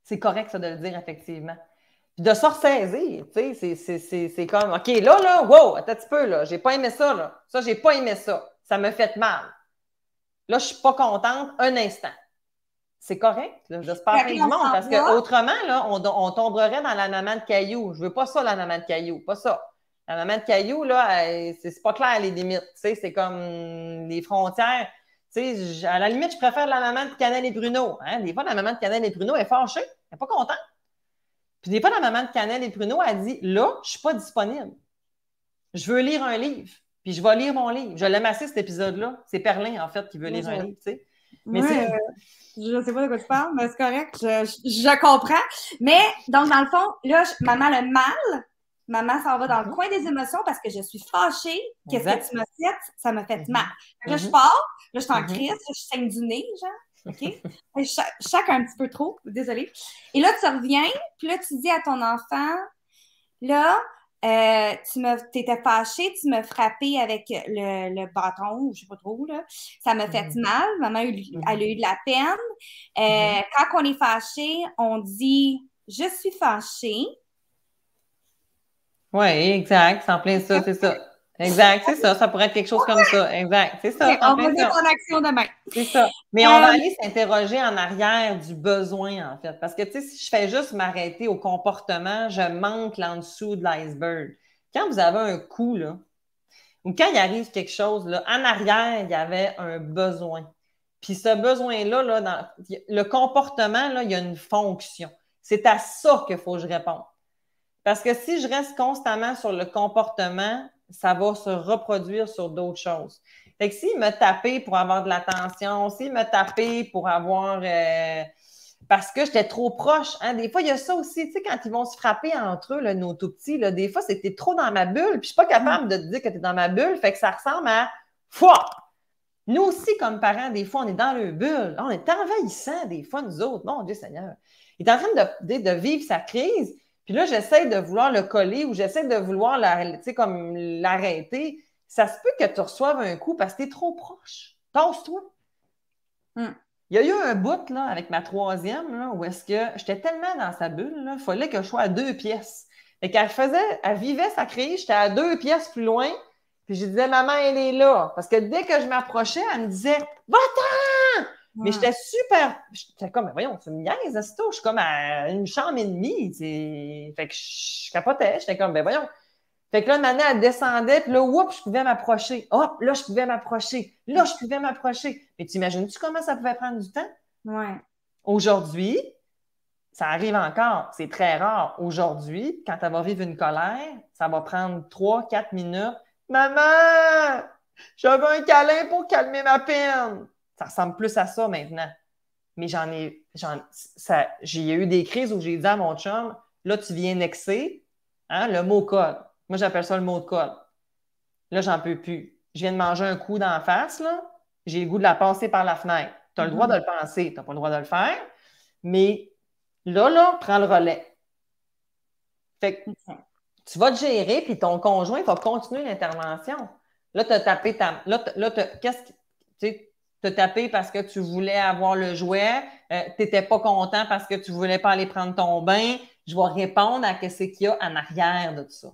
C'est correct, ça, de le dire, effectivement. Puis de se ressaisir, tu sais, c'est comme, OK, là, wow, attends un petit peu, là, j'ai pas aimé ça, là. Ça, j'ai pas aimé ça. Ça me fait mal. Là, je suis pas contente un instant. C'est correct, là, j'espère pas du monde, parce qu'autrement, là, on tomberait dans la maman de caillou. Je veux pas ça, la maman de caillou, pas ça. La maman de caillou, là, c'est pas clair, les limites, tu sais, c'est comme les frontières. Tu sais, à la limite, je préfère la maman de Cannelle et Bruno. Hein? Des fois, la maman de Cannelle et Bruno est fâchée, elle n'est pas contente. Puis des fois, la maman de Cannelle et Bruno, elle dit, là, je suis pas disponible. Je veux lire un livre, puis je vais lire mon livre. Je l'aime assez, cet épisode-là. C'est Perlin, en fait, qui veut lire un livre, tu sais. Mais je ne sais pas de quoi tu parles, mais c'est correct, je comprends. Mais, donc, dans le fond, là, maman a le mal, maman s'en va dans le coin des émotions parce que je suis fâchée. Qu'est-ce que tu m'as fait? Ça m'a fait mal. Là, je pars, là, je suis en crise, je saigne du nez, genre, OK? Chaque un petit peu trop, désolée. Et là, tu reviens, puis là, tu dis à ton enfant, là, tu étais fâchée, tu m'as frappé avec le bâton, ou je sais pas trop, là. Ça m'a fait mal. Maman, elle a eu de la peine. Quand on est fâché, on dit « je suis fâchée ». Oui, exact. C'est en plein ça, c'est ça. Exact, c'est ça. Ça pourrait être quelque chose comme ça. Exact, c'est ça. On va mettre en action demain. C'est ça. Mais on va aller s'interroger en arrière du besoin, en fait. Parce que, tu sais, si je fais juste m'arrêter au comportement, je manque l'en dessous de l'iceberg. Quand vous avez un coup, là, ou quand il arrive quelque chose, là, en arrière, il y avait un besoin. Puis ce besoin-là, là, dans le comportement, là, il y a une fonction. C'est à ça qu'il faut que je réponde. Parce que si je reste constamment sur le comportement, ça va se reproduire sur d'autres choses. Fait que s'il me tapait pour avoir de l'attention, s'il me tapait pour avoir parce que j'étais trop proche. Hein. Des fois, il y a ça aussi, tu sais, quand ils vont se frapper entre eux, là, nos tout petits, là, des fois, c'était trop dans ma bulle, puis je suis pas capable de te dire que tu es dans ma bulle, fait que ça ressemble à foi. Nous aussi, comme parents, des fois, on est dans le bulle. On est envahissants, des fois, nous autres. Mon Dieu Seigneur. Il est en train de vivre sa crise, puis là, j'essaie de vouloir le coller ou j'essaie de vouloir comme l'arrêter. Ça se peut que tu reçoives un coup parce que tu es trop proche. Tasse-toi. Il y a eu un bout là, avec ma troisième là, où est-ce que j'étais tellement dans sa bulle, il fallait que je sois à 2 pièces. Et qu'elle elle vivait sa crise, j'étais à 2 pièces plus loin, puis je disais, maman, elle est là. Parce que dès que je m'approchais, elle me disait, va-t'en! Mais j'étais j'étais comme, voyons, tu me niaises, je suis comme à une chambre et demie. Fait que je capotais, j'étais comme, voyons. Fait que là, Mané, elle descendait, puis là, oups, je pouvais m'approcher. Hop, là, je pouvais m'approcher. Là, je pouvais m'approcher. Mais t'imagines-tu comment ça pouvait prendre du temps? Ouais. Aujourd'hui, ça arrive encore. C'est très rare. Aujourd'hui, quand elle va vivre une colère, ça va prendre 3-4 minutes. Maman, j'avais un câlin pour calmer ma peine. Ça ressemble plus à ça maintenant. Mais j'ai eu des crises où j'ai dit à mon chum, là, tu viens nexer, hein, le mot code. Moi, j'appelle ça le mot de code. Là, j'en peux plus. Je viens de manger un coup d'en face, là. J'ai le goût de la passer par la fenêtre. Tu as le droit de le penser, tu n'as pas le droit de le faire. Mais là, prends le relais. Fait que tu vas te gérer, puis ton conjoint va continuer l'intervention. Là, tu as tapé qu'est-ce que. Tu sais, t'as tapé parce que tu voulais avoir le jouet, tu n'étais pas content parce que tu ne voulais pas aller prendre ton bain. Je vais répondre à ce qu'il y a en arrière de tout ça.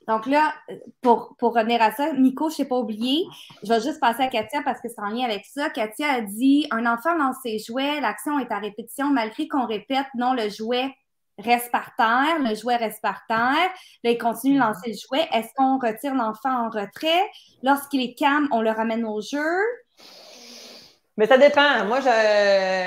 Donc là, pour revenir à ça, Nico, je ne t'ai pas oublié, je vais juste passer à Katia parce que c'est en lien avec ça. Katia a dit, un enfant lance ses jouets, l'action est à répétition, malgré qu'on répète, non, le jouet reste par terre, le jouet reste par terre. Là, il continue de lancer le jouet. Est-ce qu'on retire l'enfant en retrait? Lorsqu'il est calme, on le ramène au jeu? Mais ça dépend. Moi,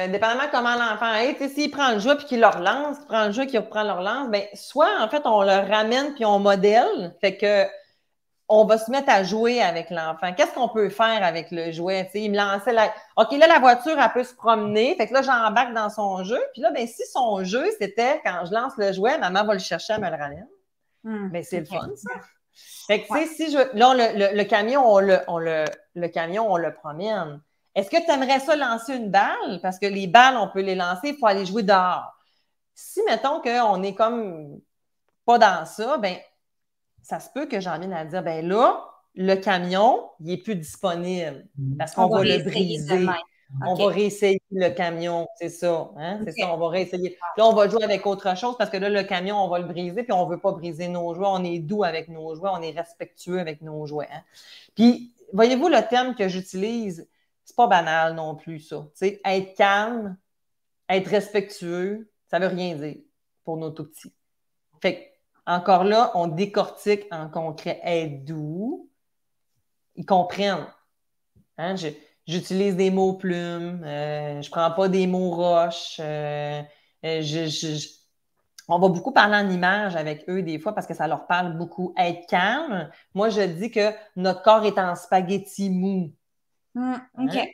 dépendamment comment l'enfant est, s'il prend le jouet puis qu'il le relance, il prend le jouet, qu'il reprend le relance, bien, soit, en fait, on le ramène puis on modèle, fait que on va se mettre à jouer avec l'enfant. Qu'est-ce qu'on peut faire avec le jouet? T'sais, il me lançait OK, là, la voiture, elle peut se promener. Fait que là, j'embarque dans son jeu. Puis là, ben, si son jeu, c'était quand je lance le jouet, maman va le chercher, elle me le ramène. Ben, c'est le fun, ça. Fait que, tu sais, si je. Là, le camion, le camion, on le promène. Est-ce que tu aimerais ça lancer une balle? Parce que les balles, on peut les lancer, il faut aller jouer dehors. Si, mettons qu'on est comme pas dans ça, ben ça se peut que j'emmène à dire, ben là, le camion, il n'est plus disponible parce qu'on va le briser. On va réessayer le camion, c'est ça. Hein? C'est ça, on va réessayer. Là, on va jouer avec autre chose parce que là, le camion, on va le briser, puis on ne veut pas briser nos jouets. On est doux avec nos jouets, on est respectueux avec nos jouets. Hein? Puis, voyez-vous, le terme que j'utilise, c'est pas banal non plus, ça. T'sais, être calme, être respectueux, ça ne veut rien dire pour nos tout petits. Fait que, encore là, on décortique en concret. Être doux, ils comprennent. Hein? J'utilise des mots plumes, je prends pas des mots roches. On va beaucoup parler en images avec eux des fois parce que ça leur parle beaucoup. Être calme, moi je dis que notre corps est en spaghetti mou. OK. Hein?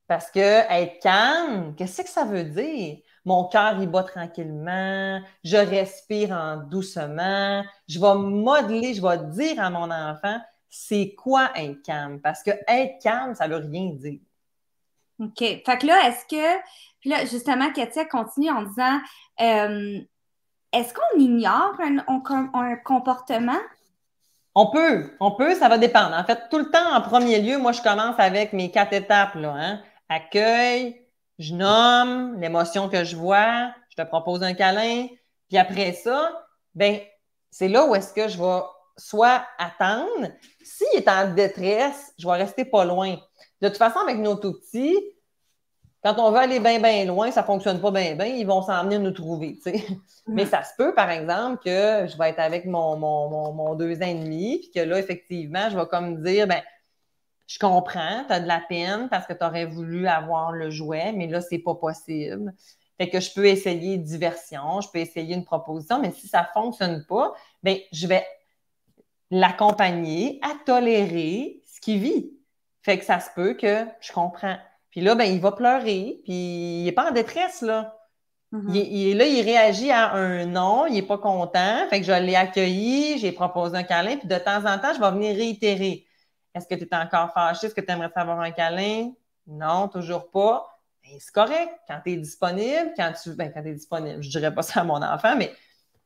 Parce que être calme, qu'est-ce que ça veut dire? Mon cœur, il bat tranquillement, je respire en doucement, je vais modeler, je vais dire à mon enfant, c'est quoi être calme? Parce que être calme, ça ne veut rien dire. OK. Fait que là, puis là, justement, Katia continue en disant, est-ce qu'on ignore un comportement? On peut, ça va dépendre. En fait, tout le temps, en premier lieu, moi, je commence avec mes 4 étapes, là, hein? Accueil, je nomme l'émotion que je vois, je te propose un câlin, puis après ça, ben, c'est là où est-ce que je vais soit attendre. S'il est en détresse, je vais rester pas loin. De toute façon, avec nos tout petits, quand on veut aller bien, bien loin, ça ne fonctionne pas bien, bien, ils vont s'en venir nous trouver. T'sais. Mais ça se peut, par exemple, que je vais être avec mon 2 ans et demi, puis que là, effectivement, je vais comme dire, ben, je comprends, tu as de la peine parce que tu aurais voulu avoir le jouet, mais là, c'est pas possible. Fait que je peux essayer diversion, je peux essayer une proposition, mais si ça ne fonctionne pas, ben, je vais l'accompagner à tolérer ce qu'il vit. Fait que ça se peut que je comprends. Puis là, ben, il va pleurer, puis il n'est pas en détresse, là. Là, il réagit à un non, il n'est pas content. Fait que je l'ai accueilli, j'ai proposé un câlin, puis de temps en temps, je vais venir réitérer. Est-ce que tu es encore fâché? Est-ce que tu aimerais savoir un câlin? Non, toujours pas. Ben, c'est correct. Quand tu es disponible, quand tu es disponible, je ne dirais pas ça à mon enfant, mais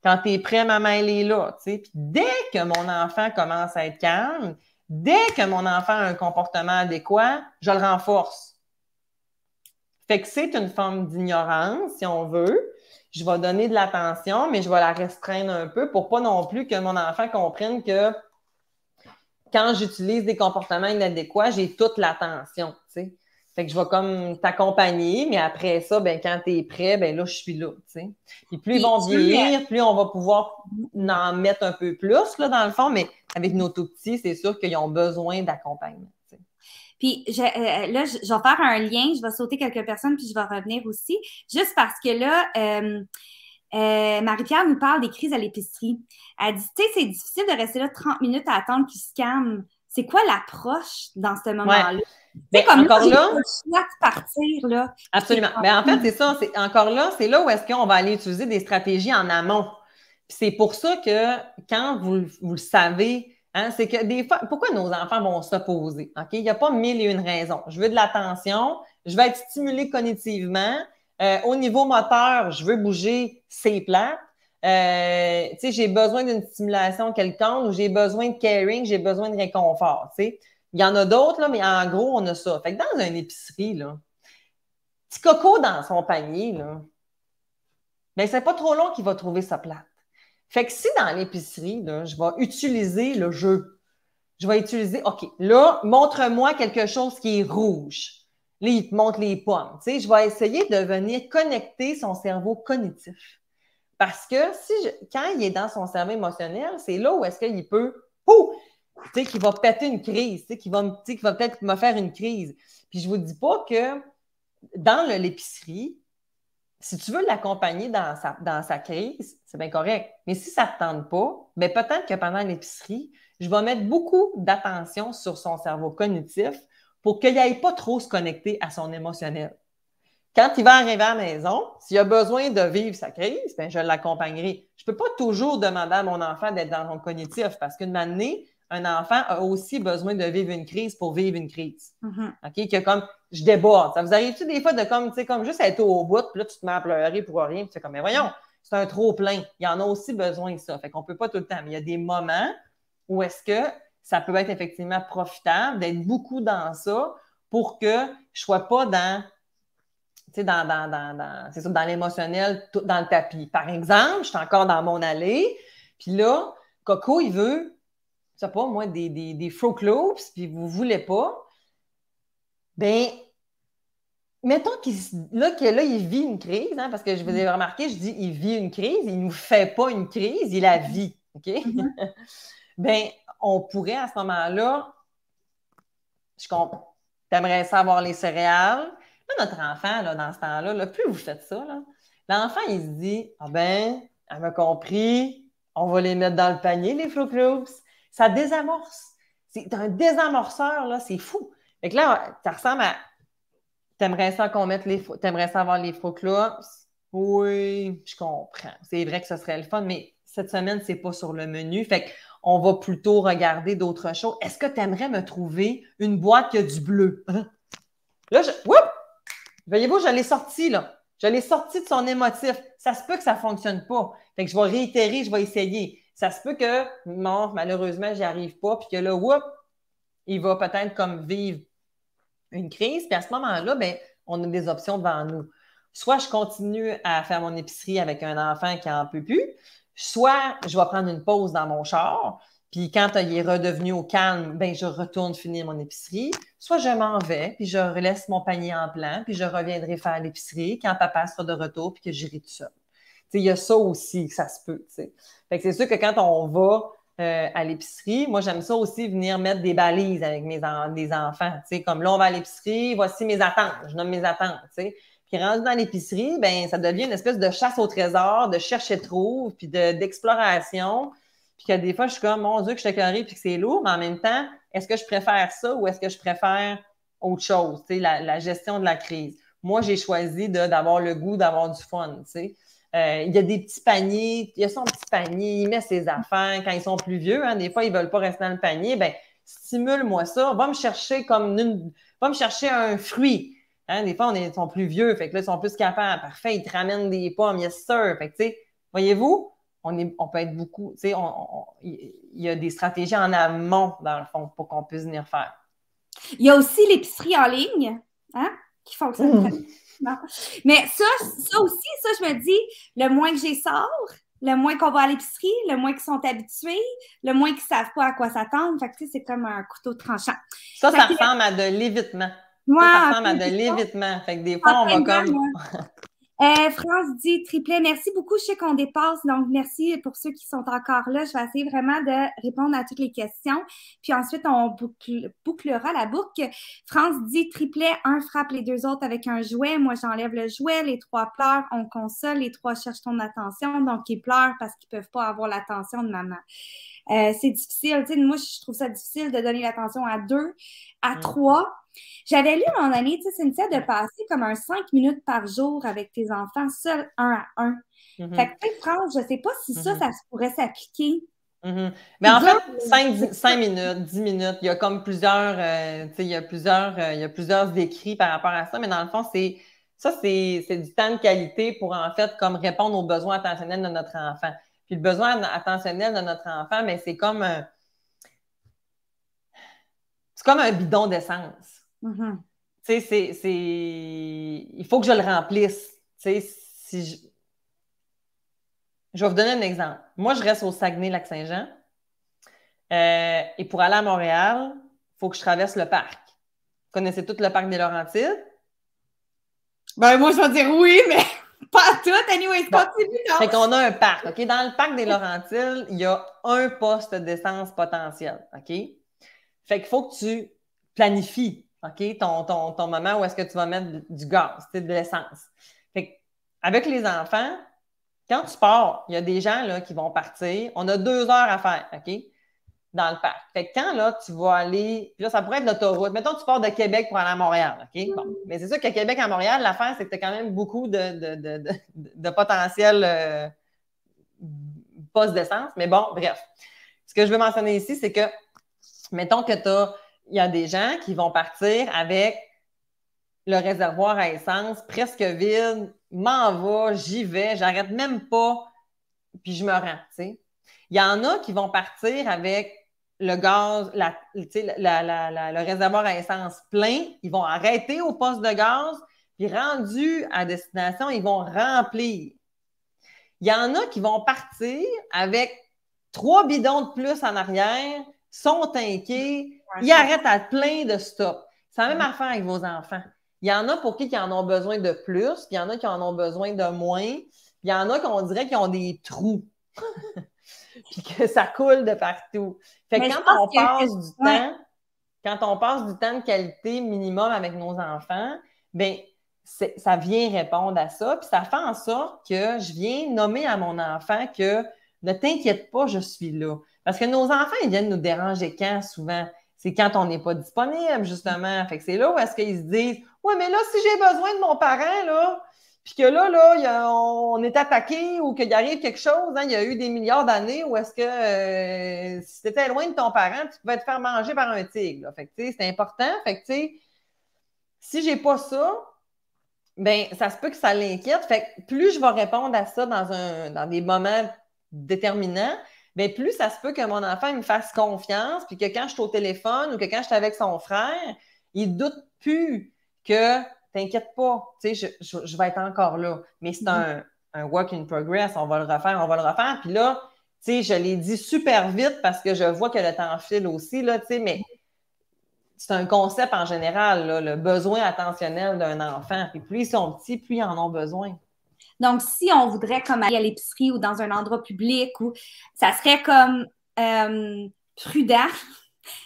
quand tu es prêt, maman, elle est là. Tu sais. Puis dès que mon enfant commence à être calme, dès que mon enfant a un comportement adéquat, je le renforce. Fait que c'est une forme d'ignorance, si on veut. Je vais donner de l'attention, mais je vais la restreindre un peu pour pas non plus que mon enfant comprenne que quand j'utilise des comportements inadéquats, j'ai toute l'attention, tu sais. Fait que je vais comme t'accompagner, mais après ça, ben, quand tu es prêt, ben là, je suis là, tu sais. Puis plus ils vont vieillir, plus on va pouvoir en mettre un peu plus, là, dans le fond, mais avec nos tout petits, c'est sûr qu'ils ont besoin d'accompagnement. Puis là, je vais faire un lien, je vais sauter quelques personnes, puis je vais revenir aussi, juste parce que là, Marie-Pierre nous parle des crises à l'épicerie. Elle dit, tu sais, c'est difficile de rester là 30 minutes à attendre qu'ils se calment. C'est quoi l'approche dans ce moment-là? Ouais. Ben, comme encore là, pas le choix de partir, là. Absolument. Ben, en fait, c'est ça. Encore là, c'est là où est-ce qu'on va aller utiliser des stratégies en amont. Puis c'est pour ça que quand vous le savez, hein, c'est que des fois, pourquoi nos enfants vont s'opposer? OK? Il n'y a pas mille et une raisons. Je veux de l'attention, je veux être stimulé cognitivement. Au niveau moteur, je veux bouger, c'est plate. J'ai besoin d'une stimulation quelconque ou j'ai besoin de caring, j'ai besoin de réconfort. T'sais. Il y en a d'autres, là, mais en gros, on a ça. Fait que dans une épicerie, là, petit coco dans son panier, là, ben, c'est pas trop long qu'il va trouver sa plate. Fait que si dans l'épicerie, là, je vais utiliser le jeu, je vais utiliser, OK, là, montre-moi quelque chose qui est rouge. Là, il te montre les pommes. Tu sais, je vais essayer de venir connecter son cerveau cognitif. Parce que quand il est dans son cerveau émotionnel, c'est là où est-ce qu'il peut, tu sais, qu'il va péter une crise, tu sais, qu'il va peut-être me faire une crise. Puis je vous dis pas que dans l'épicerie, si tu veux l'accompagner dans sa crise, c'est bien correct. Mais si ça ne te tente pas, bien peut-être que pendant l'épicerie, je vais mettre beaucoup d'attention sur son cerveau cognitif pour qu'il n'aille pas trop se connecter à son émotionnel. Quand il va arriver à la maison, s'il a besoin de vivre sa crise, bien, je l'accompagnerai. Je ne peux pas toujours demander à mon enfant d'être dans son cognitif parce qu'une année, un enfant a aussi besoin de vivre une crise pour vivre une crise. OK? Que comme je déborde. Ça vous arrive-tu des fois de comme juste être au bout, puis là, tu te mets à pleurer pour rien, puis tu fais comme, mais voyons, c'est un trop-plein. Il y en a aussi besoin de ça. Fait qu'on ne peut pas tout le temps. Mais il y a des moments où est-ce que ça peut être effectivement profitable d'être beaucoup dans ça pour que je ne sois pas dans c'est ça, dans l'émotionnel, dans le tapis. Par exemple, je suis encore dans mon allée, puis là, Coco, il veut, je sais pas, moi, des Fruit Loops, puis vous ne voulez pas. Bien, mettons là, il vit une crise, hein, parce que je vous ai remarqué, je dis il vit une crise, il ne nous fait pas une crise, il la vit. OK? Bien, on pourrait à ce moment-là, t'aimerais savoir les céréales. Là, notre enfant, là, dans ce temps-là, là, plus vous faites ça, l'enfant, il se dit ah ben, elle m'a compris, on va les mettre dans le panier, les Fruit Loops. Ça désamorce. C'est un désamorceur, là, c'est fou. Fait que là, ça ressemble à t'aimerais ça qu'on mette t'aimerais ça avoir les Fruit Loops? Oui, je comprends. C'est vrai que ce serait le fun, mais cette semaine, c'est pas sur le menu. Fait qu'on va plutôt regarder d'autres choses. Est-ce que tu aimerais me trouver une boîte qui a du bleu? Hein? Là, voyez-vous, je l'ai sorti, là. Je l'ai sorti de son émotif. Ça se peut que ça ne fonctionne pas. Fait que je vais réitérer, je vais essayer. Ça se peut que, non, malheureusement, j'y arrive pas, puis que là, il va peut-être comme vivre une crise. Puis à ce moment-là, ben, on a des options devant nous. Soit je continue à faire mon épicerie avec un enfant qui n'en peut plus, soit je vais prendre une pause dans mon char, puis quand il est redevenu au calme, ben, je retourne finir mon épicerie. Soit je m'en vais, puis je laisse mon panier en plan, puis je reviendrai faire l'épicerie quand papa sera de retour, puis que j'irai tout seul. Il y a ça aussi, ça se peut. T'sais. Fait que c'est sûr que quand on va à l'épicerie, moi, j'aime ça aussi venir mettre des balises avec des enfants. Comme là, on va à l'épicerie, voici mes attentes. Je nomme mes attentes. T'sais. Puis rendu dans l'épicerie, ben, ça devient une espèce de chasse au trésor, de cherche-et-trouve, puis d'exploration. Puis que des fois, je suis comme, mon Dieu, que je suis carré puis que c'est lourd, mais en même temps, est-ce que je préfère ça ou est-ce que je préfère autre chose, la gestion de la crise? moi, j'ai choisi d'avoir le goût d'avoir du fun, tu sais. Il y a des petits paniers, il y a son petit panier, il met ses affaires. Quand ils sont plus vieux, hein, des fois, ils ne veulent pas rester dans le panier. Ben, stimule-moi ça. Va me chercher va me chercher un fruit. Hein, des fois, ils sont plus vieux, fait que là, ils sont plus capables. Parfait, ils te ramènent des pommes, yes sir. Fait que, tu sais, voyez-vous, on peut être beaucoup, tu sais, il y a des stratégies en amont, dans le fond, pour qu'on puisse venir faire. Il y a aussi l'épicerie en ligne, hein, qui fonctionne très bien. Mais ça aussi, je me dis, le moins que j'ai sort, le moins qu'on va à l'épicerie, le moins qu'ils sont habitués, le moins qu'ils savent pas à quoi s'attendre. Fait que, tu sais, c'est comme un couteau tranchant. Ça ressemble à de l'évitement. Ça ressemble à de l'évitement. Fait que des fois, on va comme... France dit triplet, merci beaucoup. Je sais qu'on dépasse, donc merci pour ceux qui sont encore là. Je vais essayer vraiment de répondre à toutes les questions. Puis ensuite, on bouclera la boucle. France dit triplet, un frappe les deux autres avec un jouet. Moi, j'enlève le jouet. Les trois pleurent, on console. Les trois cherchent ton attention. Donc, ils pleurent parce qu'ils ne peuvent pas avoir l'attention de maman. C'est difficile. Tu sais, moi, je trouve ça difficile de donner l'attention à 2, à 3. J'avais lu à un moment donné, tu sais, Cynthia, de passer comme 5 minutes par jour avec tes enfants, seuls 1 à 1. Fait que, tu sais, France, je ne sais pas si ça pourrait s'appliquer. Mais en fait, 5 minutes, 10 minutes, il y a comme plusieurs, tu sais, il y a plusieurs écrits par rapport à ça, mais dans le fond, c'est du temps de qualité pour, en fait, comme répondre aux besoins attentionnels de notre enfant. Puis le besoin attentionnel de notre enfant, mais c'est comme un bidon d'essence. Tu sais, il faut que je le remplisse. Tu sais, je vais vous donner un exemple. Moi, je reste au Saguenay-Lac-Saint-Jean. Et pour aller à Montréal, il faut que je traverse le parc. Vous connaissez tout le parc des Laurentides? Ben, moi, je vais dire oui, mais pas tout. Anyway, continue. Fait qu'on a un parc, OK? Dans le parc des Laurentides, il y a un poste d'essence potentiel, OK? Fait qu'il faut que tu planifies, OK? Ton moment où est-ce que tu vas mettre du gaz, de l'essence. Fait qu'avec les enfants, quand tu pars, il y a des gens là, qui vont partir. On a 2 heures à faire, OK? Dans le parc. Fait que quand là, tu vas aller. Puis là, ça pourrait être l'autoroute. Mettons, tu pars de Québec pour aller à Montréal, OK? Bon. Mais c'est sûr qu'à Québec à Montréal, l'affaire, c'est que tu as quand même beaucoup de potentiel poste d'essence. Mais bon, bref. Ce que je veux mentionner ici, c'est que, mettons que il y a des gens qui vont partir avec le réservoir à essence presque vide. M'en va, j'y vais, j'arrête même pas, puis je me rends, tu sais. Il y en a qui vont partir avec le gaz, le réservoir à essence plein, ils vont arrêter au poste de gaz, puis rendus à destination, ils vont remplir. Il y en a qui vont partir avec 3 bidons de plus en arrière, sont tankés, ils arrêtent à plein de stop. C'est la même affaire avec vos enfants. Il y en a pour qui en ont besoin de plus, puis il y en a qui en ont besoin de moins, puis il y en a qu'on dirait qu'ils ont des trous, puis que ça coule de partout. Fait que quand on passe du temps de qualité minimum avec nos enfants, bien, ça vient répondre à ça, puis ça fait en sorte que je viens nommer à mon enfant que ne t'inquiète pas, je suis là. Parce que nos enfants, ils viennent nous déranger quand souvent? C'est quand on n'est pas disponible, justement. Fait que c'est là où est-ce qu'ils se disent « Ouais, mais là, si j'ai besoin de mon parent, là, puis que là, on est attaqué ou qu'il arrive quelque chose, hein, il y a eu des milliards d'années où est-ce que si tu étais loin de ton parent, tu pouvais te faire manger par un tigre. Là. Fait que, tu sais, c'est important. Fait que, tu sais, si j'ai pas ça, ben ça se peut que ça l'inquiète. Fait que plus je vais répondre à ça dans des moments déterminants, bien, plus ça se peut que mon enfant me fasse confiance, puis que quand je suis au téléphone ou que quand je suis avec son frère, il ne doute plus que t'inquiète pas, tu sais, je vais être encore là. Mais c'est un work in progress, on va le refaire. Puis là, tu sais, je l'ai dit super vite parce que je vois que le temps file aussi, là, tu sais, mais c'est un concept en général, là, le besoin attentionnel d'un enfant. Puis plus ils sont petits, plus ils en ont besoin. Donc, si on voudrait comme aller à l'épicerie ou dans un endroit public, ça serait comme prudent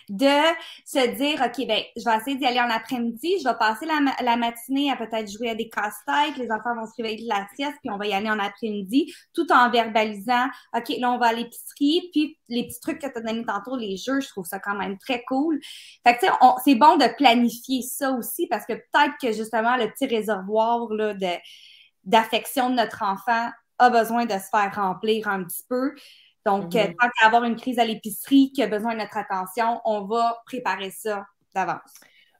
de se dire, OK, ben, je vais essayer d'y aller en après-midi, je vais passer la matinée à peut-être jouer à des casse-têtes, les enfants vont se réveiller de la sieste, puis on va y aller en après-midi, tout en verbalisant, OK, là, on va à l'épicerie, puis les petits trucs que tu as donnés tantôt, les jeux, je trouve ça quand même très cool. Fait que, tu sais, c'est bon de planifier ça aussi, parce que peut-être que, justement, le petit réservoir, là, d'affection de notre enfant a besoin de se faire remplir un petit peu. Donc, tant qu'à avoir une crise à l'épicerie qui a besoin de notre attention, on va préparer ça d'avance.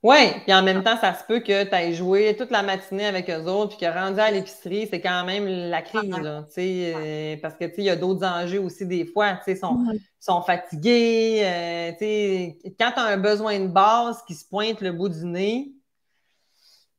Oui, puis en même temps, ça se peut que tu ailles jouer toute la matinée avec eux autres, puis que rendu à l'épicerie, c'est quand même la crise, là, parce que il y a d'autres enjeux aussi des fois, sont fatigués, quand tu as un besoin de base qui se pointe le bout du nez,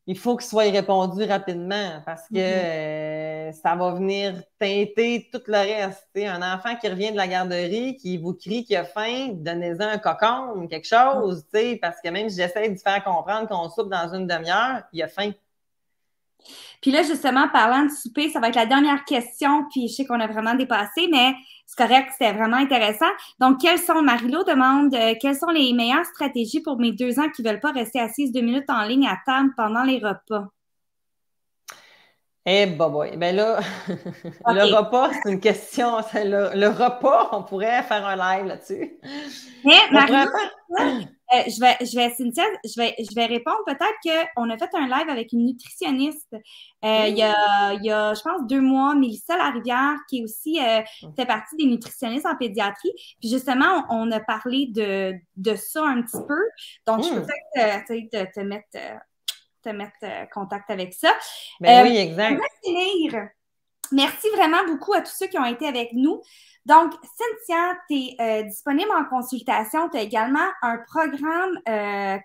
il faut qu'il soit répondu rapidement parce que ça va venir teinter tout le reste. Un enfant qui revient de la garderie, qui vous crie qu'il a faim, donnez-en un cocon, quelque chose, parce que même si j'essaie de faire comprendre qu'on soupe dans une demi-heure, il a faim. Puis là, justement, parlant de souper, ça va être la dernière question, puis je sais qu'on a vraiment dépassé, mais c'est correct, c'était vraiment intéressant. Donc, Marie-Laure demande, quelles sont les meilleures stratégies pour mes 2 ans qui ne veulent pas rester assises 2 minutes en ligne à table pendant les repas? Eh, boy. Ben là, le repas, c'est une question. Le repas, on pourrait faire un live là-dessus. Mais, Cynthia, je vais répondre. Peut-être qu'on a fait un live avec une nutritionniste il y a, je pense, 2 mois, Mélissa Larivière, qui est aussi fait partie des nutritionnistes en pédiatrie. Puis justement, on a parlé de ça un petit peu. Donc, je peux peut-être te mettre contact avec ça. Ben oui, exact. Merci vraiment beaucoup à tous ceux qui ont été avec nous. Donc, Cynthia, tu es disponible en consultation. Tu as également un programme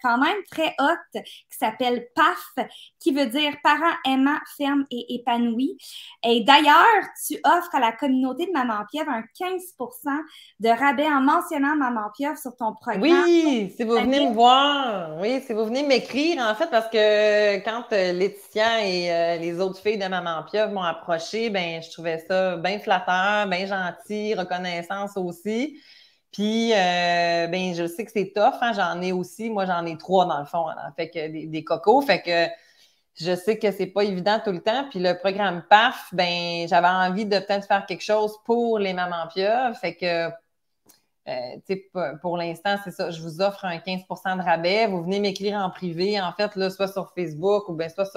quand même très hot qui s'appelle PAF, qui veut dire Parents aimants, fermes et épanouis. Et d'ailleurs, tu offres à la communauté de Maman Pieuvre un 15% de rabais en mentionnant Maman Pieuvre sur ton programme. Oui, si vous venez me voir, oui, si vous venez m'écrire, en fait, parce que quand Laetitia et les autres filles de Maman Pieuvre m'ont approché, ben je trouvais ça bien flatteur, bien gentil, reconnaissance aussi. Puis, ben je sais que c'est tough, hein, j'en ai aussi. Moi, j'en ai 3 dans le fond, hein, fait que des cocos. Fait que je sais que c'est pas évident tout le temps. Puis le programme PAF, ben j'avais envie de peut-être faire quelque chose pour les mamans pieuvres. Fait que, pour l'instant, c'est ça. Je vous offre un 15% de rabais. Vous venez m'écrire en privé, en fait, là, soit sur Facebook ou bien soit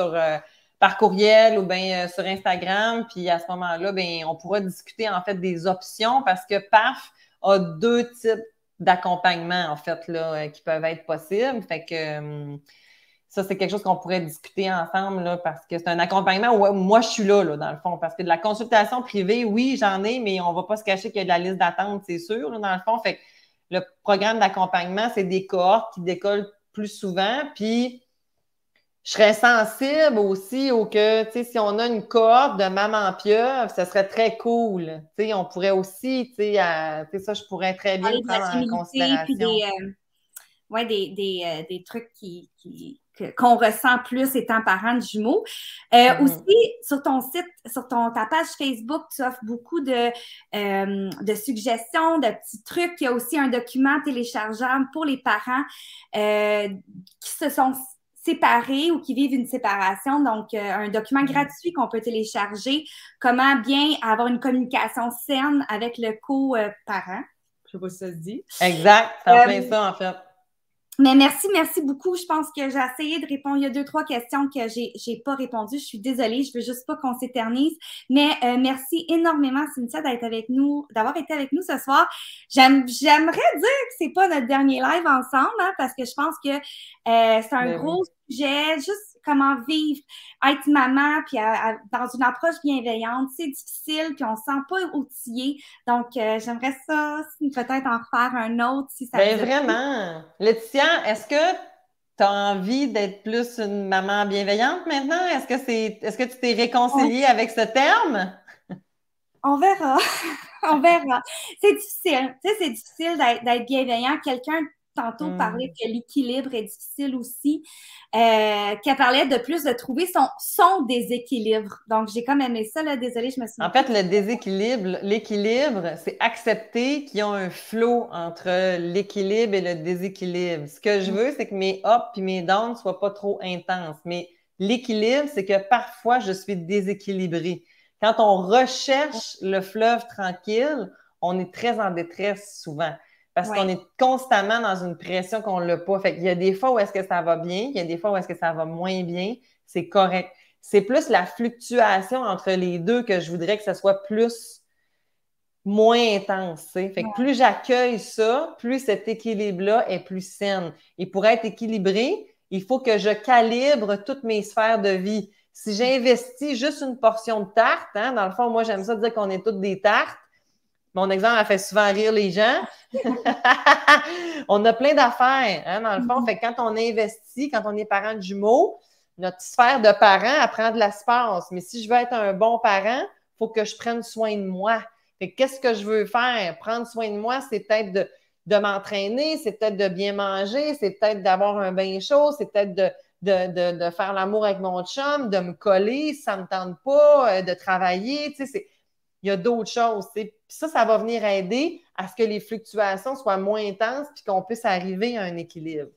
par courriel ou bien sur Instagram. Puis à ce moment-là, ben on pourra discuter en fait des options parce que PAF a 2 types d'accompagnement, en fait, là, qui peuvent être possibles. Fait que ça, c'est quelque chose qu'on pourrait discuter ensemble là, parce que c'est un accompagnement où moi, je suis là, dans le fond. Parce que de la consultation privée, oui, j'en ai, mais on ne va pas se cacher qu'il y a de la liste d'attente, c'est sûr, là, dans le fond. Fait que le programme d'accompagnement, c'est des cohortes qui décollent plus souvent. Puis, je serais sensible aussi au que, tu sais, si on a une cohorte de mamans pieuvres, ça serait très cool. Tu sais, on pourrait aussi, tu sais, ça, je pourrais très bien prendre en considération. Puis des trucs qu'on ressent plus étant parent de jumeaux. Aussi, sur ton site, ta page Facebook, tu offres beaucoup de suggestions, de petits trucs. Il y a aussi un document téléchargeable pour les parents qui se sont séparés ou qui vivent une séparation. Donc, un document gratuit qu'on peut télécharger. Comment bien avoir une communication saine avec le co-parent. Je ne sais pas si ça se dit. Exact, c'est en plein ça, en fait. Mais merci beaucoup. Je pense que j'ai essayé de répondre. Il y a 2-3 questions que j'ai pas répondu. Je suis désolée. Je veux juste pas qu'on s'éternise. Mais merci énormément, Cynthia, d'avoir été avec nous ce soir. J'aimerais dire que c'est pas notre dernier live ensemble, hein, parce que je pense que c'est un gros sujet. Juste comment vivre, être maman, puis dans une approche bienveillante. C'est difficile, puis on se sent pas outillé. Donc, j'aimerais ça, peut-être en faire un autre, si ça Ben vraiment. Laetitia, est-ce que tu as envie d'être plus une maman bienveillante maintenant? Est-ce que tu t'es réconciliée avec ce terme? On verra. On verra. C'est difficile. Tu sais, c'est difficile d'être bienveillant. Quelqu'un tantôt parlait que l'équilibre est difficile aussi, qu'elle parlait de plus de trouver son déséquilibre. Donc, j'ai comme aimé ça, là. Désolée, je me suis... En fait, le déséquilibre, l'équilibre, c'est accepter qu'il y a un flow entre l'équilibre et le déséquilibre. Ce que je veux, c'est que mes ups et mes downs ne soient pas trop intenses. Mais l'équilibre, c'est que parfois, je suis déséquilibrée. Quand on recherche le fleuve tranquille, on est très en détresse souvent. Parce qu'on est constamment dans une pression qu'on l'a pas. Fait qu'il y a des fois où est-ce que ça va bien, il y a des fois où est-ce que ça va moins bien. C'est correct. C'est plus la fluctuation entre les deux que je voudrais que ça soit moins intense. T'sais. Fait que plus j'accueille ça, plus cet équilibre-là est plus sain. Et pour être équilibré, il faut que je calibre toutes mes sphères de vie. Si j'investis juste une portion de tarte, hein, dans le fond, moi, j'aime ça dire qu'on est toutes des tartes. Mon exemple, elle fait souvent rire les gens. On a plein d'affaires, hein, dans le fond. Fait que quand on investit, quand on est parent de jumeaux, notre sphère de parent, elle prend de l'espace. Mais si je veux être un bon parent, il faut que je prenne soin de moi. Fait que qu'est-ce que je veux faire? Prendre soin de moi, c'est peut-être de m'entraîner, c'est peut-être de bien manger, c'est peut-être d'avoir un bain chaud, c'est peut-être de faire l'amour avec mon chum, de me coller si ça ne me tente pas, de travailler. Tu sais, il y a d'autres choses. Puis ça va venir aider à ce que les fluctuations soient moins intenses puis qu'on puisse arriver à un équilibre.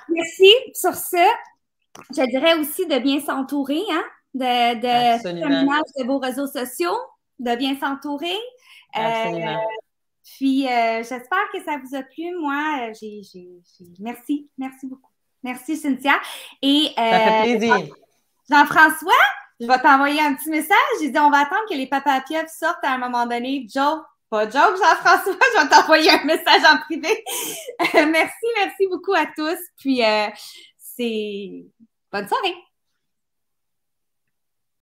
Merci sur ça. Je dirais aussi de bien s'entourer, hein? De vos réseaux sociaux, de bien s'entourer. Absolument. Puis, j'espère que ça vous a plu. Moi, merci. Merci beaucoup. Merci, Cynthia. Et, ça fait plaisir. Jean-François, je vais t'envoyer un petit message. J'ai dit, on va attendre que les Papa Pieuvres sortent à un moment donné. Pas joke, Jean-François, je vais t'envoyer un message en privé. Merci beaucoup à tous. Puis, c'est bonne soirée.